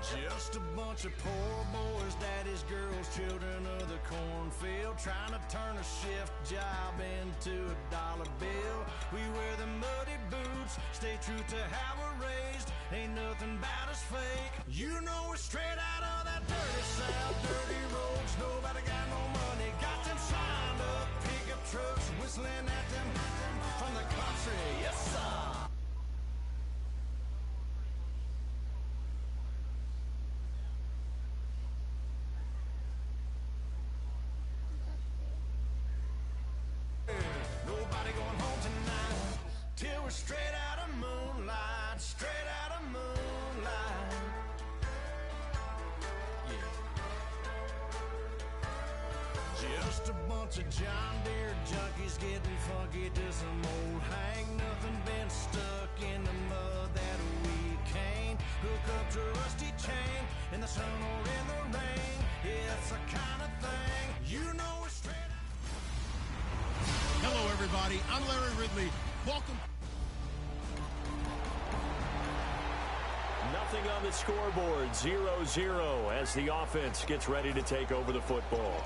Just a bunch of poor boys, daddy's girls, children of the cornfield, trying to turn a shift job into a dollar bill. We wear the muddy boots, stay true to how we're raised. Ain't nothing about us fake. You know we're straight out of that dirty south, dirty roads. Nobody got no money, got them signed up pickup trucks, whistling at them from the country. Yes, sir. Till we're straight out of moonlight, straight out of moonlight. Yeah. Just a bunch of John Deere junkies getting funky to some old hang. Nothing been stuck in the mud that we can't hook up to a rusty chain in the sun or in the rain. Yeah, it's the kind of thing you know we're straight out. Hello, everybody. I'm Larry Ridley. Welcome. Nothing on the scoreboard, 0-0 as the offense gets ready to take over the football.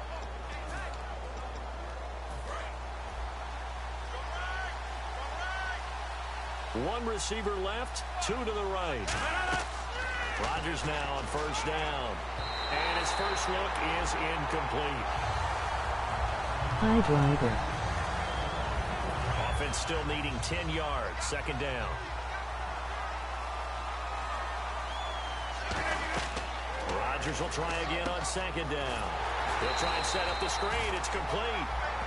One receiver left, two to the right. Rodgers now on first down. And his first look is incomplete. High driver. Offense still needing 10 yards, second down. Rodgers will try again on second down. He'll try and set up the screen. It's complete.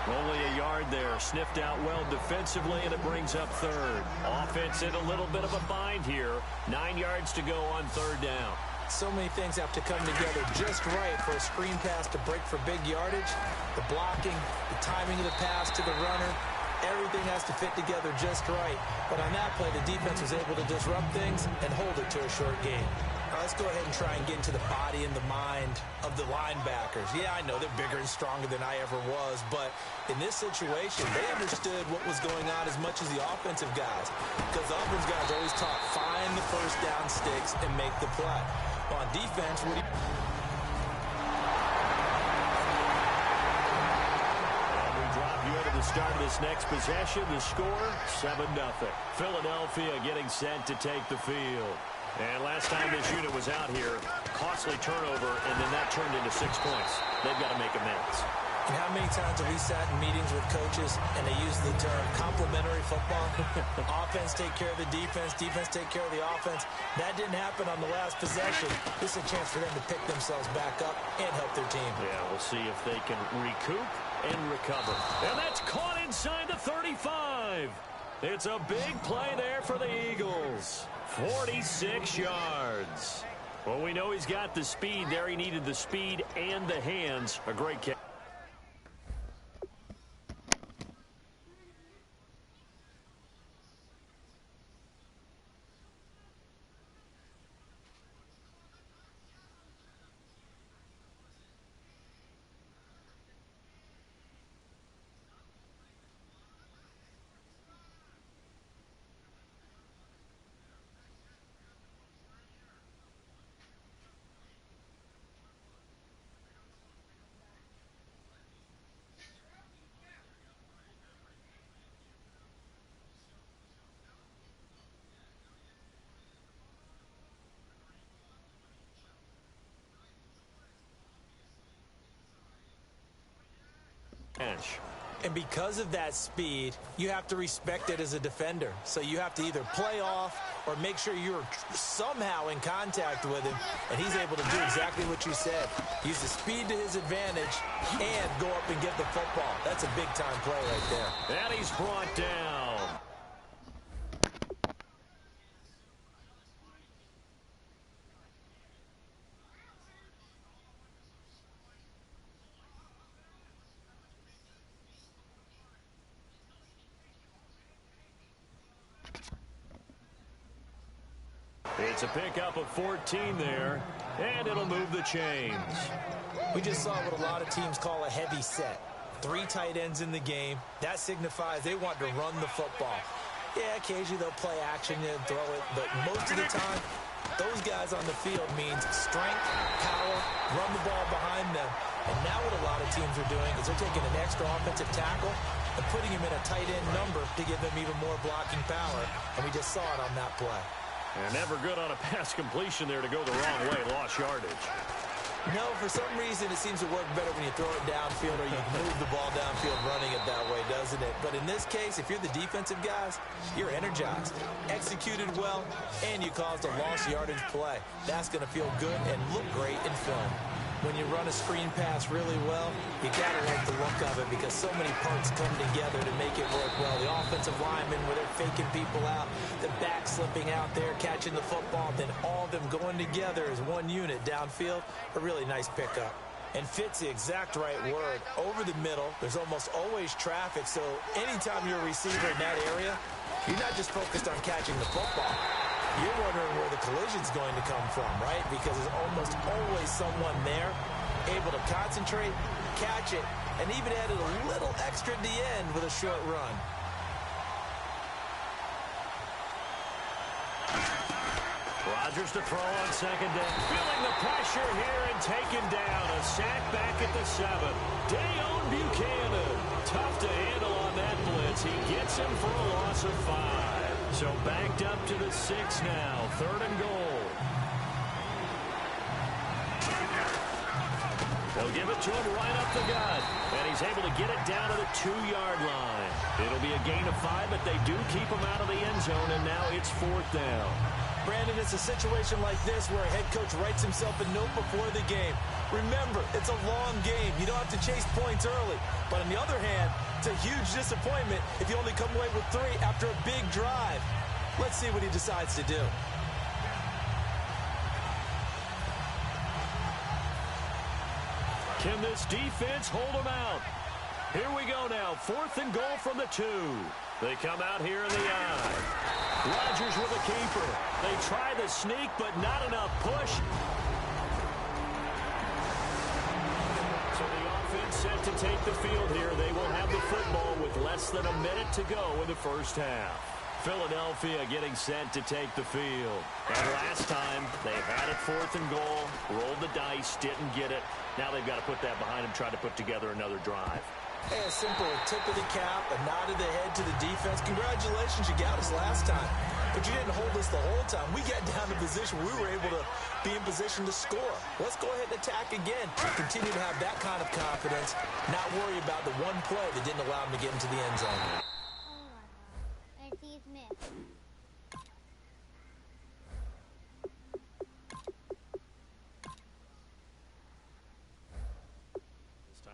Only a yard there. Sniffed out well defensively, and it brings up third. Offense in a little bit of a bind here. 9 yards to go on third down. So many things have to come together just right for a screen pass to break for big yardage. The blocking, the timing of the pass to the runner, everything has to fit together just right. But on that play, the defense was able to disrupt things and hold it to a short game. Now let's go ahead and try and get into the body and the mind of the linebackers. Yeah, I know they're bigger and stronger than I ever was, but in this situation, they understood what was going on as much as the offensive guys. Because the offensive guys always taught, find the first down sticks and make the play. On defense, what do you... The start of this next possession, the score, 7-0. Philadelphia getting set to take the field. And last time this unit was out here, costly turnover, and then that turned into 6 points. They've got to make amends. And how many times have we sat in meetings with coaches and they use the term complementary football? Offense take care of the defense, defense take care of the offense. That didn't happen on the last possession. This is a chance for them to pick themselves back up and help their team. Yeah, we'll see if they can recoup and recover. And that's caught inside the 35. It's a big play there for the Eagles. 46 yards. Well, we know he's got the speed there. He needed the speed and the hands. A great catch. And because of that speed, you have to respect it as a defender. So you have to either play off or make sure you're somehow in contact with him. And he's able to do exactly what you said. Use the speed to his advantage and go up and get the football. That's a big-time play right there. And he's brought down. It's a pickup of 14 there, and it'll move the chains. We just saw what a lot of teams call a heavy set. 3 tight ends in the game. That signifies they want to run the football. Yeah, occasionally they'll play action and throw it, but most of the time, Those guys on the field means strength, power, run the ball behind them. And now what a lot of teams are doing is they're taking an extra offensive tackle and putting him in a tight end number to give them even more blocking power. And we just saw it on that play. And never good on a pass completion there to go the wrong way. Lost yardage. No, for some reason it seems to work better when you throw it downfield or you move the ball downfield running it that way, doesn't it? But in this case, if you're the defensive guys, you're energized, executed well, and you caused a lost yardage play. That's going to feel good and look great in film. When you run a screen pass really well, you got to like the look of it because so many parts come together to make it work well. The offensive linemen, where they're faking people out, the back slipping out there, catching the football, then all of them going together as one unit downfield, a really nice pickup. And fits the exact right word. Over the middle, there's almost always traffic, so anytime you're a receiver in that area, you're not just focused on catching the football. You're wondering where the collision's going to come from, right? Because there's almost always someone there able to concentrate, catch it, and even added a little extra at the end with a short run. Rodgers to throw on second down. Feeling the pressure here and taken down. A sack back at the 7. Dayon Buchanan. Tough to handle on that blitz. He gets him for a loss of 5. So backed up to the 6 now. 3rd and goal. They'll give it to him right up the gut. And he's able to get it down to the 2-yard line. It'll be a gain of 5, but they do keep him out of the end zone, and now it's 4th down. Brandon, it's a situation like this where a head coach writes himself a note before the game. Remember, it's a long game. You don't have to chase points early. But on the other hand, it's a huge disappointment if you only come away with 3 after a big drive. Let's see what he decides to do. Can this defense hold them out? Here we go now. 4th and goal from the 2. They come out here in the eye. Rodgers with a keeper. They try the sneak, but not enough push. So the offense set to take the field here. They will have the football with less than a minute to go in the first half. Philadelphia getting set to take the field. And last time, they had it 4th and goal, rolled the dice, didn't get it. Now they've got to put that behind them, try to put together another drive. Hey, a simple tip of the cap, a nod of the head to the defense. Congratulations, you got us last time. But you didn't hold us the whole time. We got down to position where we were able to be in position to score. Let's go ahead and attack again. Continue to have that kind of confidence, not worry about the one play that didn't allow them to get into the end zone.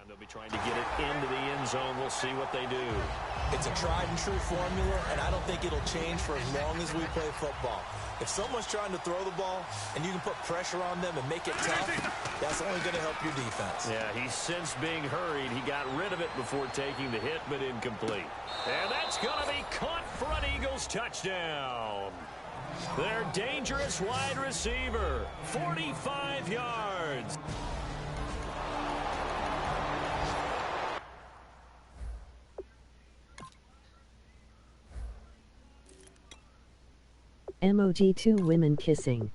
They'll be trying to get it into the end zone. We'll see what they do. It's a tried and true formula, and I don't think it'll change for as long as we play football. If someone's trying to throw the ball and you can put pressure on them and make it tough, that's only going to help your defense. Yeah, he's since being hurried. He got rid of it before taking the hit, but incomplete. And that's going to be caught for an Eagles touchdown. Their dangerous wide receiver, 45 yards. Emoji 2 women kissing.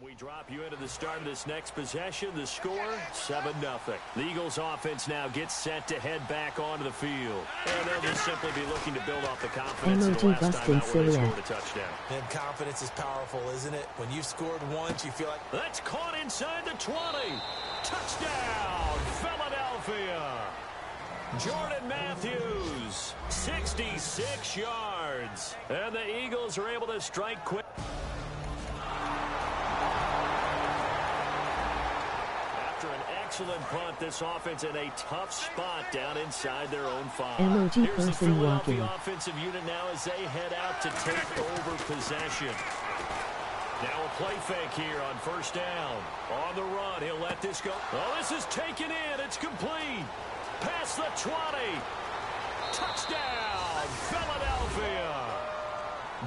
We drop you into the start of this next possession. The score, 7-0. The Eagles offense now gets set to head back onto the field. And they'll just simply be looking to build off the confidence of the last time out where they scored a touchdown. And confidence is powerful, isn't it? When you've scored once, you feel like... That's caught inside the 20. Touchdown, Philadelphia. Jordan Matthews, 66 yards. And the Eagles are able to strike quick. Excellent punt. This offense in a tough spot down inside their own 5. Emoji Here's the person Philadelphia walking. offensive unit now as they head out to take over possession. Now a play fake here on first down. On the run, he'll let this go. Oh, this is taken in. It's complete. Past the 20. Touchdown, Philadelphia.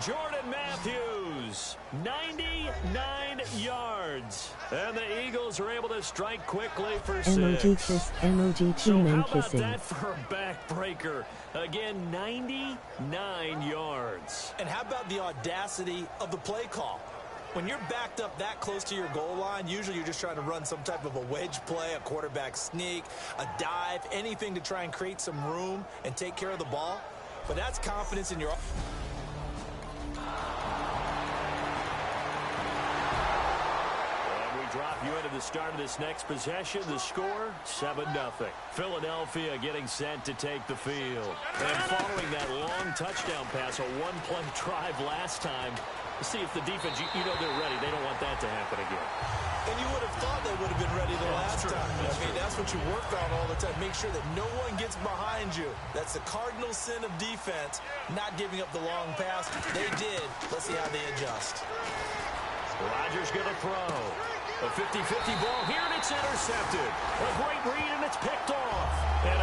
Jordan Matthews, 99 yards. And the Eagles are able to strike quickly for 6. Emoji kiss, emoji two men kissing. How about that for a backbreaker? Again, 99 yards. And how about the audacity of the play call? When you're backed up that close to your goal line, usually you're just trying to run some type of a wedge play, a quarterback sneak, a dive, anything to try and create some room and take care of the ball. But that's confidence in your... Drop you into the start of this next possession. The score, 7-0. Philadelphia getting set to take the field. And following that long touchdown pass, a one-play drive last time, to see if the defense, you know they're ready. They don't want that to happen again. And you would have thought they would have been ready the last time. That's what you work on all the time. Make sure that no one gets behind you. That's the cardinal sin of defense, not giving up the long pass. They did. Let's see how they adjust. Rodgers going to throw. A 50-50 ball here, and it's intercepted. A great read, and it's picked off. And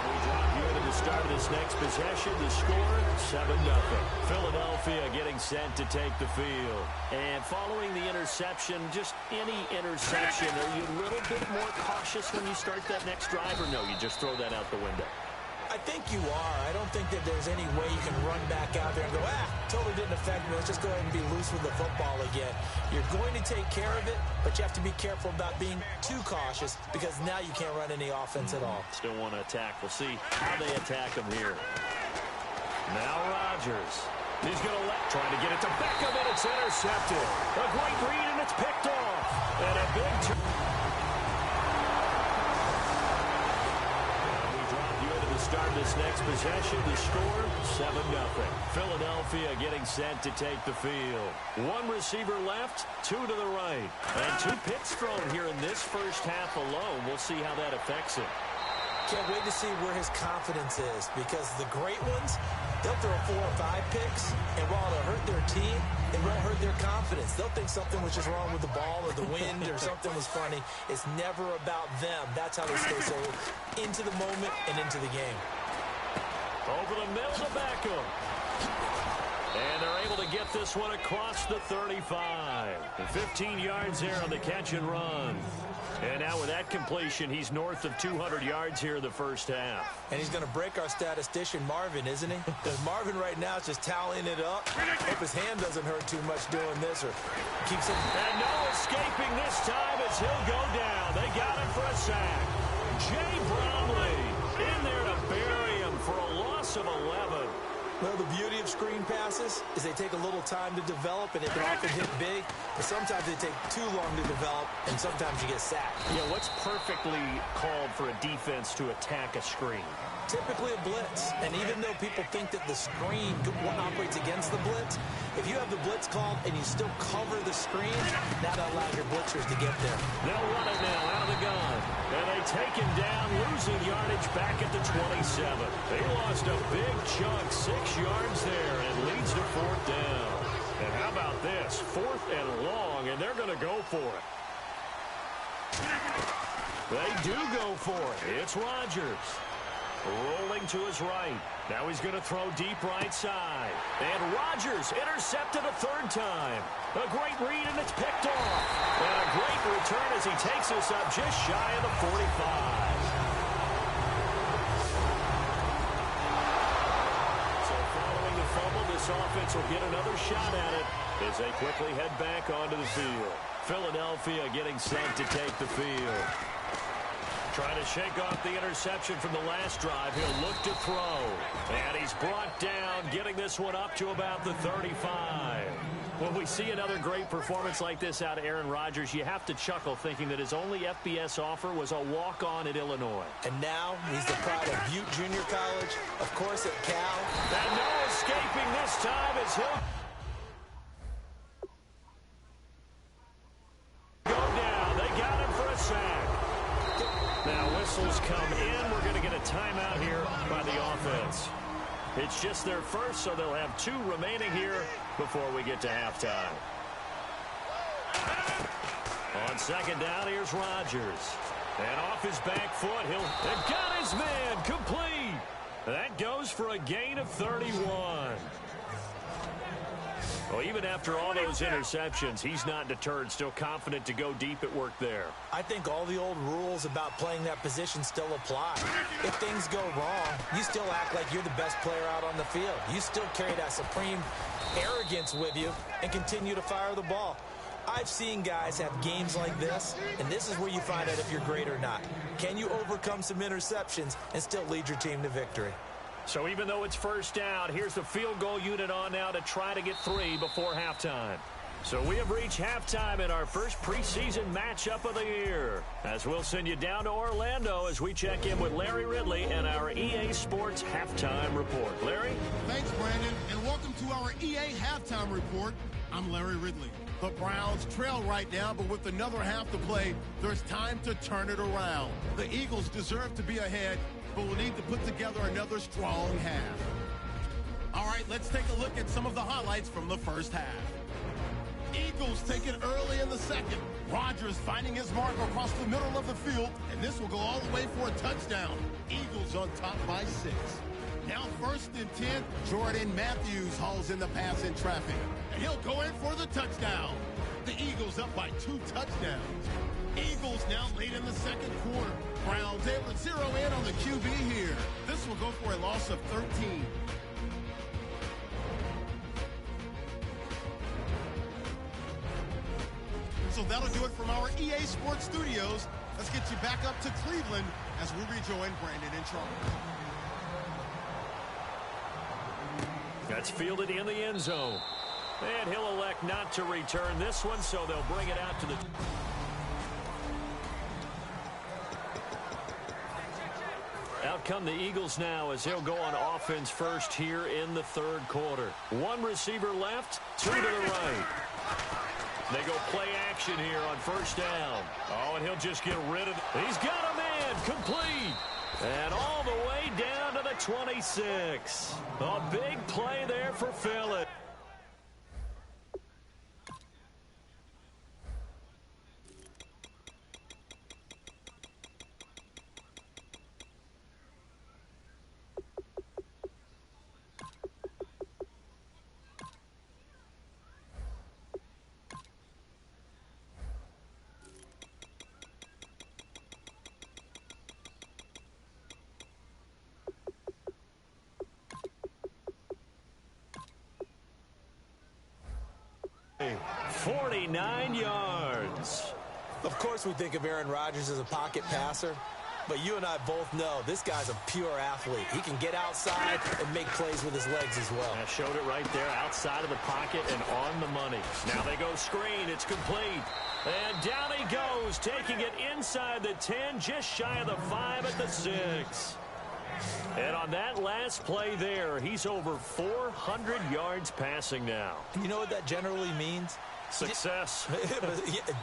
we drop you into the start of this next possession. The score, 7-0. Philadelphia getting set to take the field. And following the interception, just any interception, are you a little bit more cautious when you start that next drive, or no, you just throw that out the window? I think you are. I don't think that there's any way you can run back out there and go, totally didn't affect me. Let's just go ahead and be loose with the football again. You're going to take care of it, but you have to be careful about being too cautious because now you can't run any offense at all. Still want to attack. We'll see how they attack him here. Now Rodgers. He's going to trying to get it to Beckham, and it's intercepted. A great read, and it's picked off. And a big turn. Start this next possession. The score, 7-0. Philadelphia getting set to take the field. One receiver left, 2 to the right. And 2 picks thrown here in this first half alone. We'll see how that affects him. Can't wait to see where his confidence is, because the great ones, they'll throw 4 or 5 picks, and while it'll hurt their team, it won't hurt their confidence. They'll think something was just wrong with the ball or the wind or something was funny. It's never about them. That's how they stay so into the moment and into the game. Over the middle to Beckham. And they're able to get this one across the 35. And 15 yards there on the catch and run. And now with that completion, he's north of 200 yards here in the first half. And he's going to break our statistician, Marvin, isn't he? Because Marvin right now is just tallying it up. Hope his hand doesn't hurt too much doing this or keeps it. And no escaping this time as he'll go down. They got him for a sack. Jay Bromley in there to bury him for a loss of 11. Well, the beauty of screen passes is they take a little time to develop, and they can often hit big, but sometimes they take too long to develop, and sometimes you get sacked. Yeah, what's perfectly called for a defense to attack a screen? Typically a blitz, and even though people think that the screen operates against the blitz, if you have the blitz called and you still cover the screen, that allows your blitzers to get there. They'll run it now out of the gun, and they take him down, losing yardage back at the 27. They lost a big chunk, 6 yards there, and leads to 4th down. And how about this? 4th and long, and they're going to go for it. They do go for it. It's Rodgers. Rolling to his right. Now he's going to throw deep right side. And Rodgers intercepted a 3rd time. A great read, and it's picked off. And a great return as he takes us up just shy of the 45. So following the fumble, this offense will get another shot at it as they quickly head back onto the field. Philadelphia getting set to take the field. Trying to shake off the interception from the last drive. He'll look to throw. And he's brought down, getting this one up to about the 35. When we see another great performance like this out of Aaron Rodgers, you have to chuckle thinking that his only FBS offer was a walk-on at Illinois. And now he's the pride of Butte Junior College, of course at Cal. And no escaping this time as he'll go down. They got him for a sack. Now whistles come in. We're going to get a timeout here by the offense. It's just their first, so they'll have 2 remaining here before we get to halftime. On second down, here's Rodgers. And off his back foot, he'll got his man complete. That goes for a gain of 31. Well, even after all those interceptions, he's not deterred, still confident to go deep at work there. I think all the old rules about playing that position still apply. If things go wrong, you still act like you're the best player out on the field. You still carry that supreme arrogance with you and continue to fire the ball. I've seen guys have games like this, and this is where you find out if you're great or not. Can you overcome some interceptions and still lead your team to victory? So even though it's first down, here's the field goal unit on now to try to get 3 before halftime. So we have reached halftime in our first preseason matchup of the year. As we'll send you down to Orlando as we check in with Larry Ridley and our EA Sports Halftime Report. Larry? Thanks, Brandon, and welcome to our EA Halftime Report. I'm Larry Ridley. The Browns trail right now, but with another half to play, there's time to turn it around. The Eagles deserve to be ahead, but will need to put together another strong half. All right, let's take a look at some of the highlights from the first half. Eagles take it early in the second. Rodgers finding his mark across the middle of the field, and this will go all the way for a touchdown. Eagles on top by 6. Now 1st and 10, Jordan Matthews hauls in the pass in traffic, and he'll go in for the touchdown. The Eagles up by 2 touchdowns. Eagles now late in the second quarter. Browns able to zero in on the QB here. This will go for a loss of 13. So that'll do it from our EA Sports Studios. Let's get you back up to Cleveland as we rejoin Brandon and Charles. That's fielded in the end zone. And he'll elect not to return this one, so they'll bring it out to the... Out come the Eagles now as he'll go on offense first here in the third quarter. 1 receiver left, 2 to the right. They go play action here on first down. Oh, and he'll just get rid of it. He's got a man complete. And all the way down to the 26. A big play there for Phillips. .49 yards. Of course we think of Aaron Rodgers as a pocket passer, but you and I both know this guy's a pure athlete. He can get outside and make plays with his legs as well. I showed it right there, outside of the pocket and on the money. Now they go screen. It's complete. And down he goes, taking it inside the 10, just shy of the 5 at the 6. And on that last play there, he's over 400 yards passing now. And you know what that generally means? Success.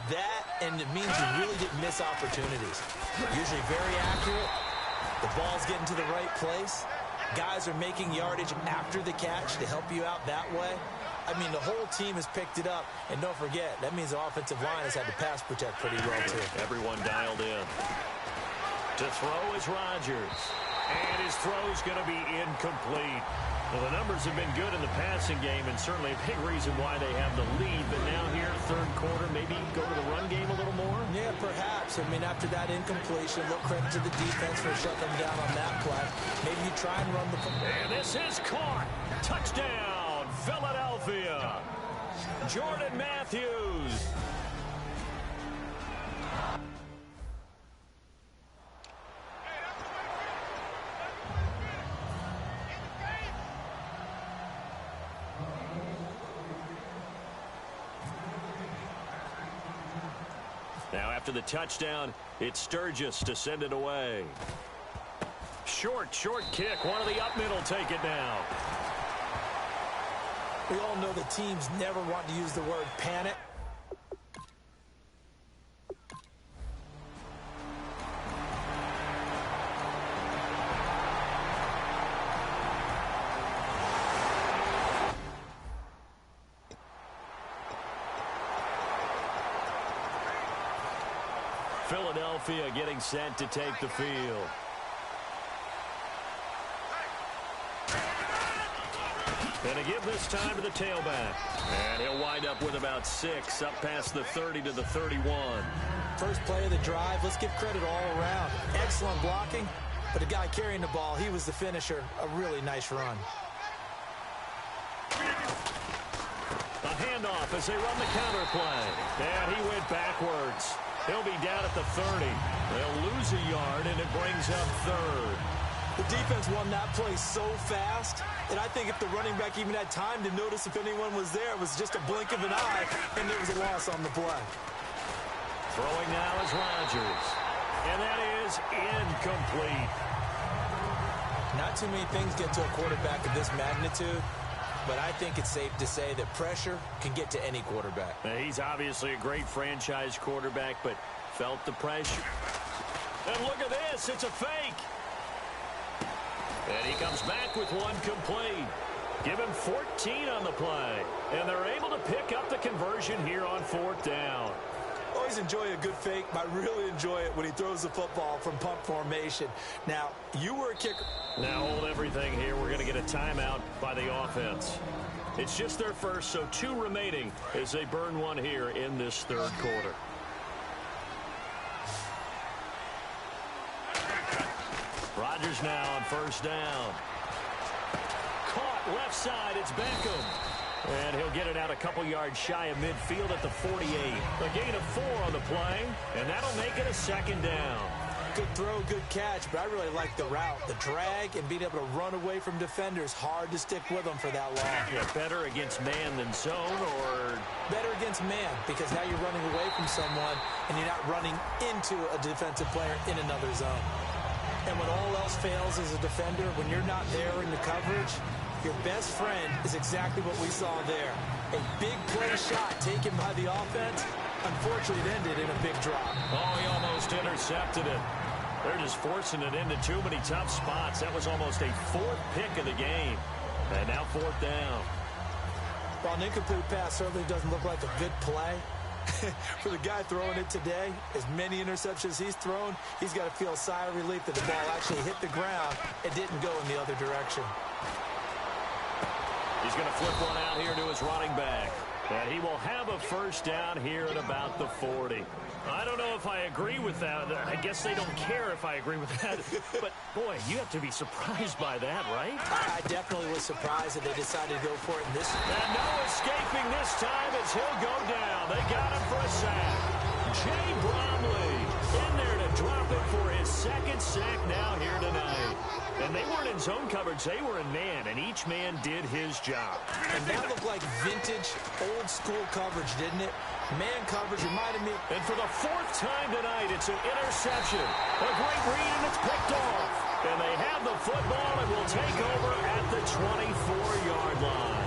That, and it means you really didn't miss opportunities. Usually very accurate. The ball's getting to the right place. Guys are making yardage after the catch to help you out that way. I mean, the whole team has picked it up. And don't forget, that means the offensive line has had to pass protect pretty well, too. Everyone dialed in. To throw is Rodgers. And his throw's going to be incomplete. Well, the numbers have been good in the passing game, and certainly a big reason why they have the lead. But now here, third quarter, maybe go to the run game a little more? Yeah, perhaps. I mean, after that incompletion, look credit to the defense for shutting them down on that play. Maybe you try and run the football. And this is caught. Touchdown, Philadelphia. Jordan Matthews. Now after the touchdown, it's Sturgis to send it away. Short kick. One of the up middle take it now. We all know the teams never want to use the word panic. Philadelphia getting set to take the field. And to give this time to the tailback. And he'll wind up with about 6, up past the 30 to the 31. First play of the drive, let's give credit all around. Excellent blocking, but the guy carrying the ball, he was the finisher. A really nice run. A handoff as they run the counter play. And he went backwards. He'll be down at the 30. They'll lose a yard, and it brings up 3rd. The defense won that play so fast that I think if the running back even had time to notice if anyone was there, it was just a blink of an eye, and there was a loss on the play. Throwing now is Rodgers. And that is incomplete. Not too many things get to a quarterback of this magnitude, but I think it's safe to say that pressure can get to any quarterback. Now, he's obviously a great franchise quarterback, but felt the pressure. And look at this. It's a fake. And he comes back with one complete. Give him 14 on the play. And they're able to pick up the conversion here on 4th down. Always enjoy a good fake, but I really enjoy it when he throws the football from pump formation. Now, you were a kicker. Now hold everything here. We're going to get a timeout by the offense. It's just their first, so 2 remaining as they burn one here in this 3rd quarter. Rodgers now on 1st down. Caught left side. It's Beckham. And he'll get it out a couple yards shy of midfield at the 48. A gain of 4 on the play, and that'll make it a 2nd down. Good throw, good catch, but I really like the route. The drag and being able to run away from defenders. Hard to stick with them for that long. Yeah, better against man than zone, or? Better against man, because now you're running away from someone, and you're not running into a defensive player in another zone. And when all else fails as a defender, when you're not there in the coverage, your best friend is exactly what we saw there. A big play shot taken by the offense. Unfortunately, it ended in a big drop. Oh, he almost intercepted it. They're just forcing it into too many tough spots. That was almost a 4th pick of the game. And now 4th down. Well, an incomplete pass certainly doesn't look like a good play. For the guy throwing it today, as many interceptions he's thrown, he's got to feel a sigh of relief that the ball actually hit the ground and didn't go in the other direction. He's going to flip one out here to his running back. And he will have a 1st down here at about the 40. I don't know if I agree with that. I guess they don't care if I agree with that. But, boy, you have to be surprised by that, right? I definitely was surprised that they decided to go for it in this. And no escaping this time as he'll go down. They got him for a sack. Jay Bromley in there to drop it for his 2nd sack now here tonight. And they weren't in zone coverage. They were in man, and each man did his job. And that looked like vintage, old-school coverage, didn't it? Man coverage reminded me. And for the 4th time tonight, it's an interception. A great read, and it's picked off. And they have the football and will take over at the 24-yard line.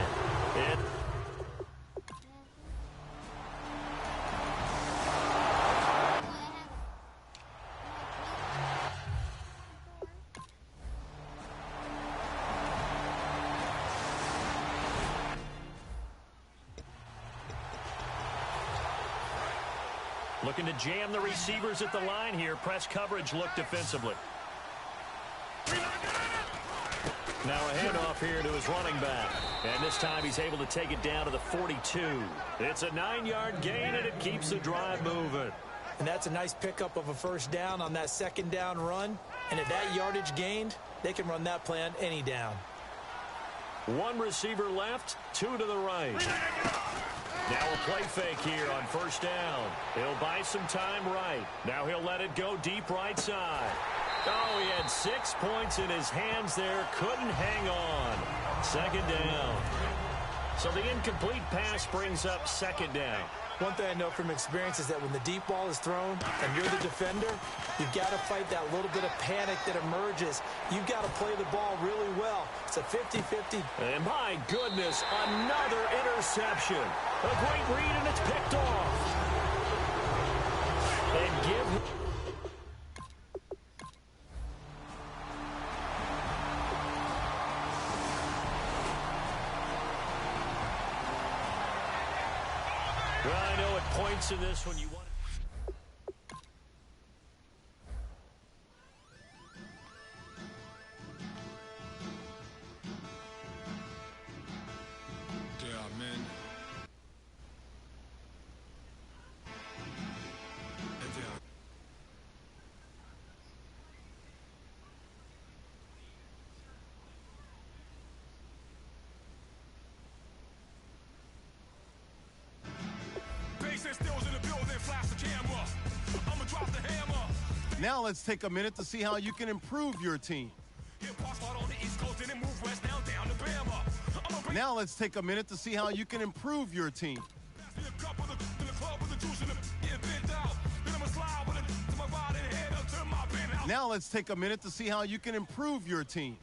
Looking to jam the receivers at the line here. Press coverage look defensively. Now a handoff here to his running back. And this time he's able to take it down to the 42. It's a 9-yard gain, and it keeps the drive moving. And that's a nice pickup of a 1st down on that 2nd down run. And at that yardage gained, they can run that play on any down. 1 receiver left, 2 to the right. Now a play fake here on 1st down. He'll buy some time right. Now he'll let it go deep right side. Oh, he had 6 points in his hands there. Couldn't hang on. 2nd down. So the incomplete pass brings up 2nd down. One thing I know from experience is that when the deep ball is thrown and you're the defender, you've got to fight that little bit of panic that emerges. You've got to play the ball really well. It's a 50-50. And my goodness, another interception. A great read, and it's picked off. And give... Well, I know it points in this when you want. Now let's take a minute to see how you can improve your team. Now let's take a minute to see how you can improve your team. Now let's take a minute to see how you can improve your team.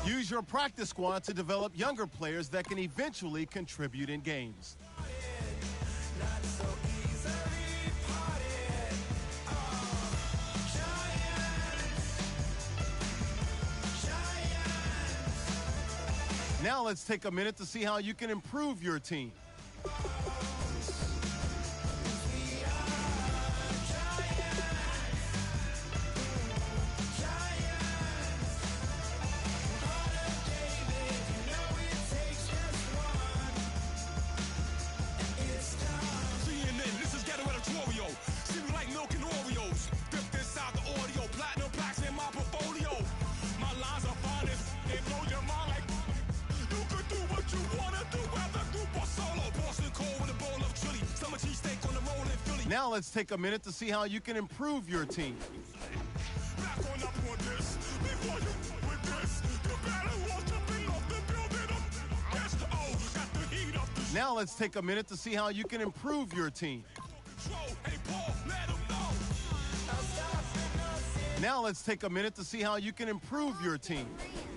Use your practice squad to develop younger players that can eventually contribute in games. Now let's take a minute to see how you can improve your team. Now let's take a minute to see how you can improve your team. Now let's take a minute to see how you can improve your team. Now let's take a minute to see how you can improve your team.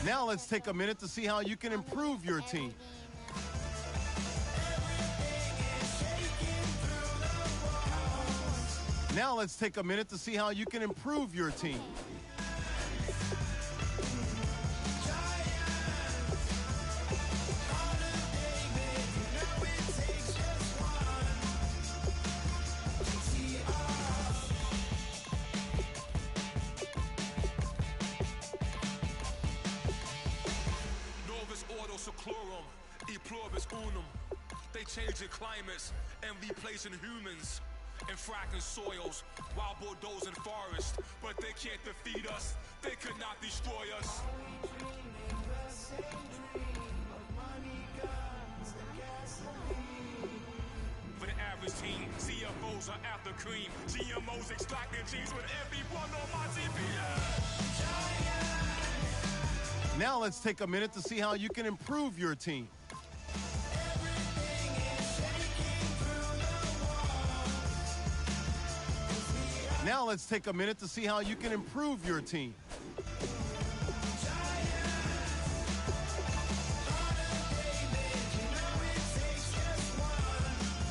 Now let's take a minute to see how you can improve your team. Now let's take a minute to see how you can improve your team. They changing climates and replacing humans and fracking soils while bulldozing forests, but they can't defeat us. They could not destroy us. For the average team, CFOs are after cream. GMOs extracting genes with everyone on my TV. Now let's take a minute to see how you can improve your team. Now let's take a minute to see how you can improve your team.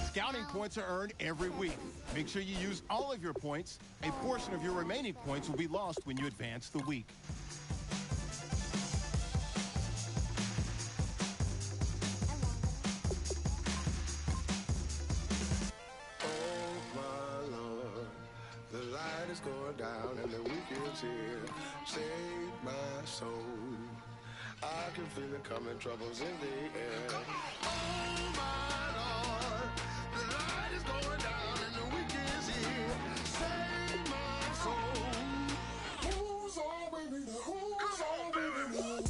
Scouting points are earned every week. Make sure you use all of your points. A portion of your remaining points will be lost when you advance the week. Going down and the weekend's here. Save my soul. I can feel it coming, troubles in the air. Oh my Lord, the light is going down and the weekend's here. Save my soul. Who's all with me? Who's all with me?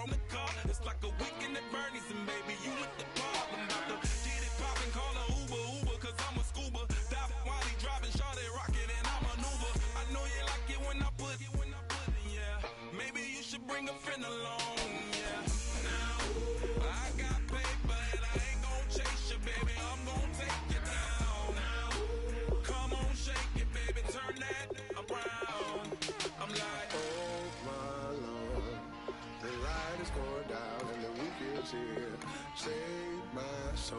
On the car, it's like a weekend at Bernie's, and baby, you with the problem. About to get it poppin', call a Uber, cause I'm a scuba. Dive while he driving, shawty rockin', and I maneuver. I know you like it when I put it, yeah. Maybe you should bring a friend along, yeah. Now, I got paper, and I ain't gon' chase you, baby. I'm gon' take you down. Now, come on, shake it, baby, turn that around. I'm like, oh my Lord. The light is going down and the weekend's here. Save my soul.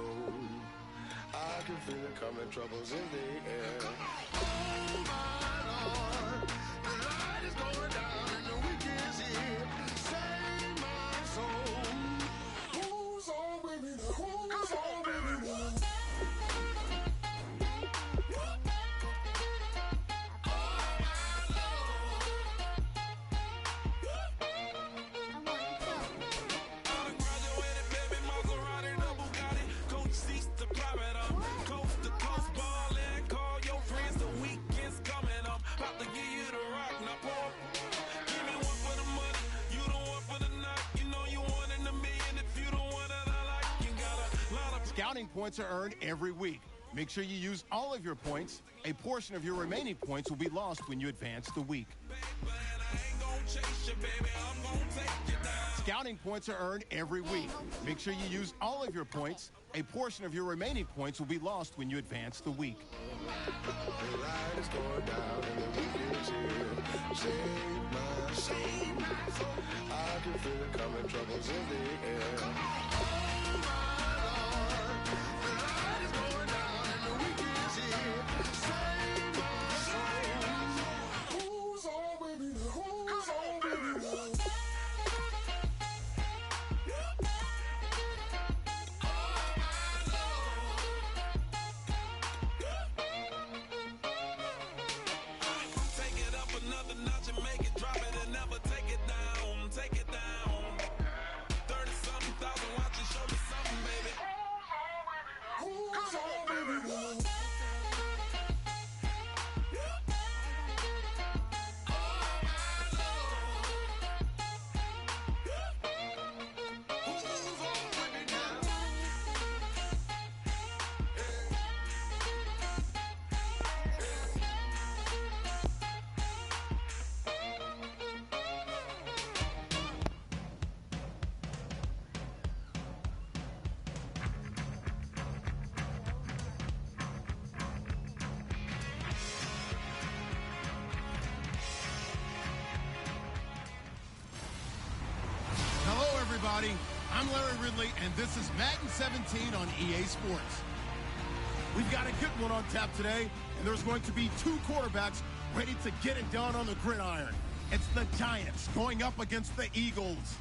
I can feel it coming, troubles in the air. Oh my Lord, the light is going down and the weekend's here. Save my soul. Scouting points are earned every week. Make sure you use all of your points. A portion of your remaining points will be lost when you advance the week. Scouting points are earned every week. Make sure you use all of your points. A portion of your remaining points will be lost when you advance the week. The light is going down and the weekend's here. Save my soul. I can feel it coming, troubles in the air. Oh my Lord, the light is going down and the weekend's here. Save my soul. Who's on with me? Who's on with me? Everybody, I'm Larry Ridley, and this is Madden 17 on EA Sports. We've got a good one on tap today, and there's going to be two quarterbacks ready to get it done on the gridiron. It's the Giants going up against the Eagles.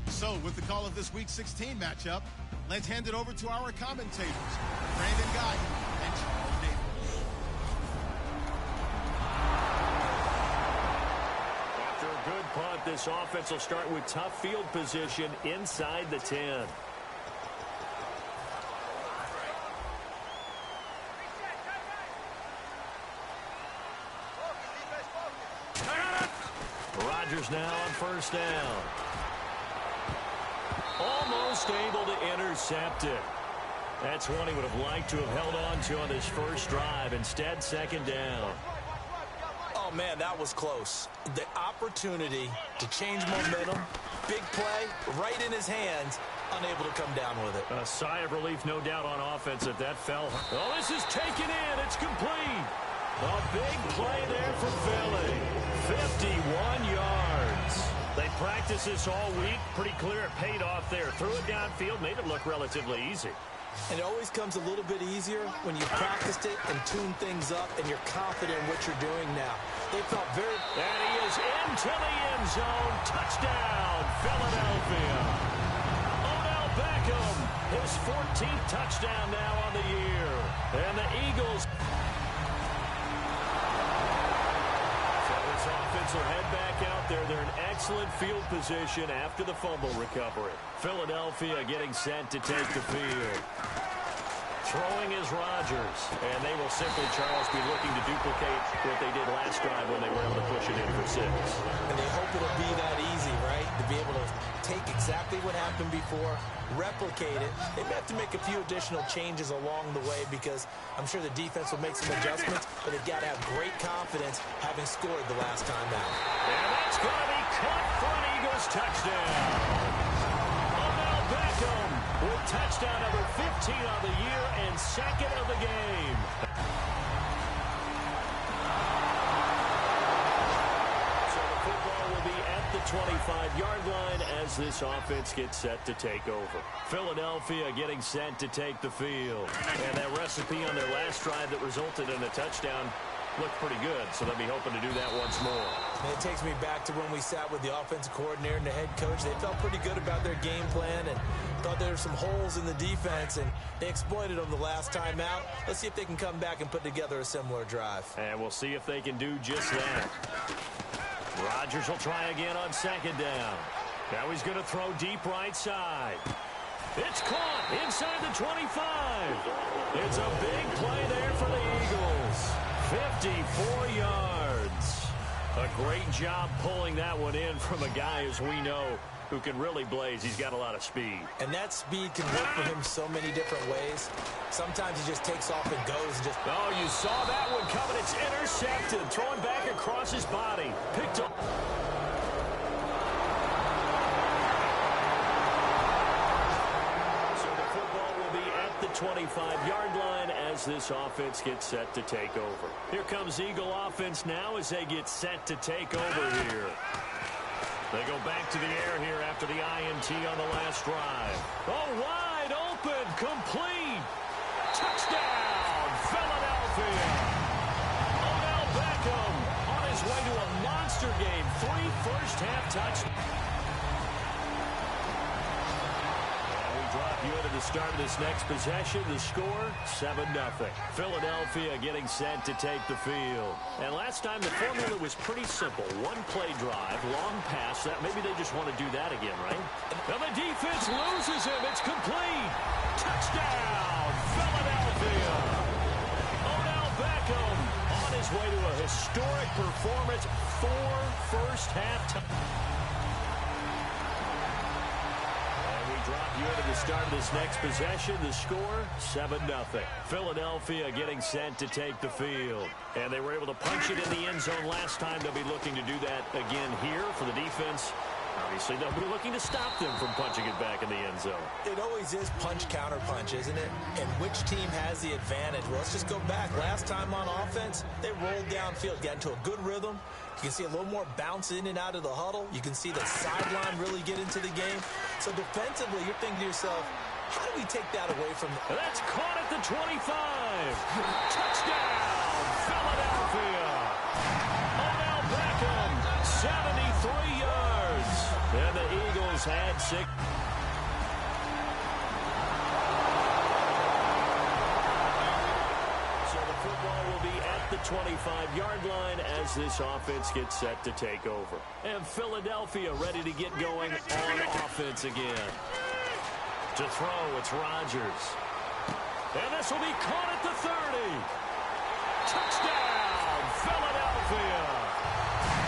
So, with the call of this Week 16 matchup, let's hand it over to our commentators, Brandon Guyton and Charles Davis. Good punt. This offense will start with tough field position inside the 10. Rodgers now on first down. Almost able to intercept it. That's one he would have liked to have held on to on his first drive. Instead, second down. Oh, man, that was close. The opportunity to change momentum, big play, right in his hands, unable to come down with it. A sigh of relief, no doubt, on offense if that fell. Oh, this is taken in. It's complete. A big play there for Philly. 51 yards. They practiced this all week. Pretty clear it paid off there. Threw it downfield, made it look relatively easy. And it always comes a little bit easier when you've practiced it and tuned things up and you're confident in what you're doing now. They felt very... And he is into the end zone. Touchdown, Philadelphia. Odell Beckham, his 14th touchdown now on the year. And the Eagles... So this offense will head back out there. They're in excellent field position after the fumble recovery. Philadelphia getting set to take the field. Throwing is Rodgers, and they will simply, Charles, be looking to duplicate what they did last drive when they were able to push it in for 6. And they hope it'll be that easy, right? To be able to take exactly what happened before, replicate it. They may have to make a few additional changes along the way because I'm sure the defense will make some adjustments, but they've got to have great confidence having scored the last time out. And that's going to be caught for an Eagles touchdown. Odell Beckham with touchdown number 15 on the year and second of the game. So the football will be at the 25-yard line as this offense gets set to take over. Philadelphia getting set to take the field. And that recipe on their last drive that resulted in a touchdown looked pretty good, so they'll be hoping to do that once more. And it takes me back to when we sat with the offensive coordinator and the head coach. They felt pretty good about their game plan and thought there were some holes in the defense, and they exploited them the last time out. Let's see if they can come back and put together a similar drive. And we'll see if they can do just that. Rodgers will try again on second down. Now he's going to throw deep right side. It's caught inside the 25. It's a big play there for the Eagles. 54 yards. A great job pulling that one in from a guy, as we know, who can really blaze. He's got a lot of speed. And that speed can work for him so many different ways. Sometimes he just takes off and goes and just... Oh, you saw that one coming. It's intercepted. Throwing back across his body. Picked up. So the football will be at the 25-yard line as this offense gets set to take over. Here comes Eagle offense now as they get set to take over here. They go back to the air here after the INT on the last drive. Oh, wide open, complete. Touchdown, Philadelphia. Odell Beckham on his way to a monster game. 3 first-half touchdowns. Drop you into the start of this next possession. The score, 7-0. Philadelphia getting set to take the field. And last time the formula was pretty simple. One-play drive, long pass. Maybe they just want to do that again, right? And the defense loses him. It's complete. Touchdown, Philadelphia. Odell Beckham on his way to a historic performance. 4 first-half touchdowns. Drop you into the start of this next possession. The score, 7-0. Philadelphia getting set to take the field. And they were able to punch it in the end zone last time. They'll be looking to do that again here for the defense. Obviously, they'll be looking to stop them from punching it back in the end zone. It always is punch-counter-punch, isn't it? And which team has the advantage? Well, let's just go back. Last time on offense, they rolled downfield, got into a good rhythm. You can see a little more bounce in and out of the huddle. You can see the sideline really get into the game. So defensively, you're thinking to yourself, how do we take that away from them? That's caught at the 25. Touchdown, Philadelphia. Odell Beckham, 73 yards. And the Eagles had 6. The 25-yard line as this offense gets set to take over. And Philadelphia ready to get going on offense again. To throw, it's Rodgers. And this will be caught at the 30. Touchdown, Philadelphia.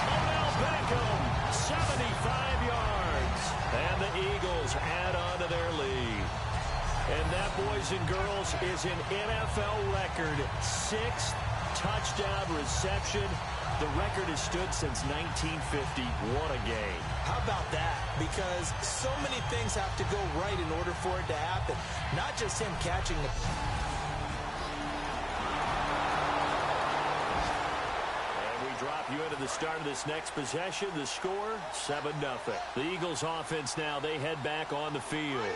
Odell Beckham, 75 yards. And the Eagles add on to their lead. And that, boys and girls, is an NFL record 6th touchdown reception. The record has stood since 1950. What a game. How about that? Because so many things have to go right in order for it to happen. Not just him catching the... And we drop you into the start of this next possession. The score, 7-0. The Eagles offense now, they head back on the field.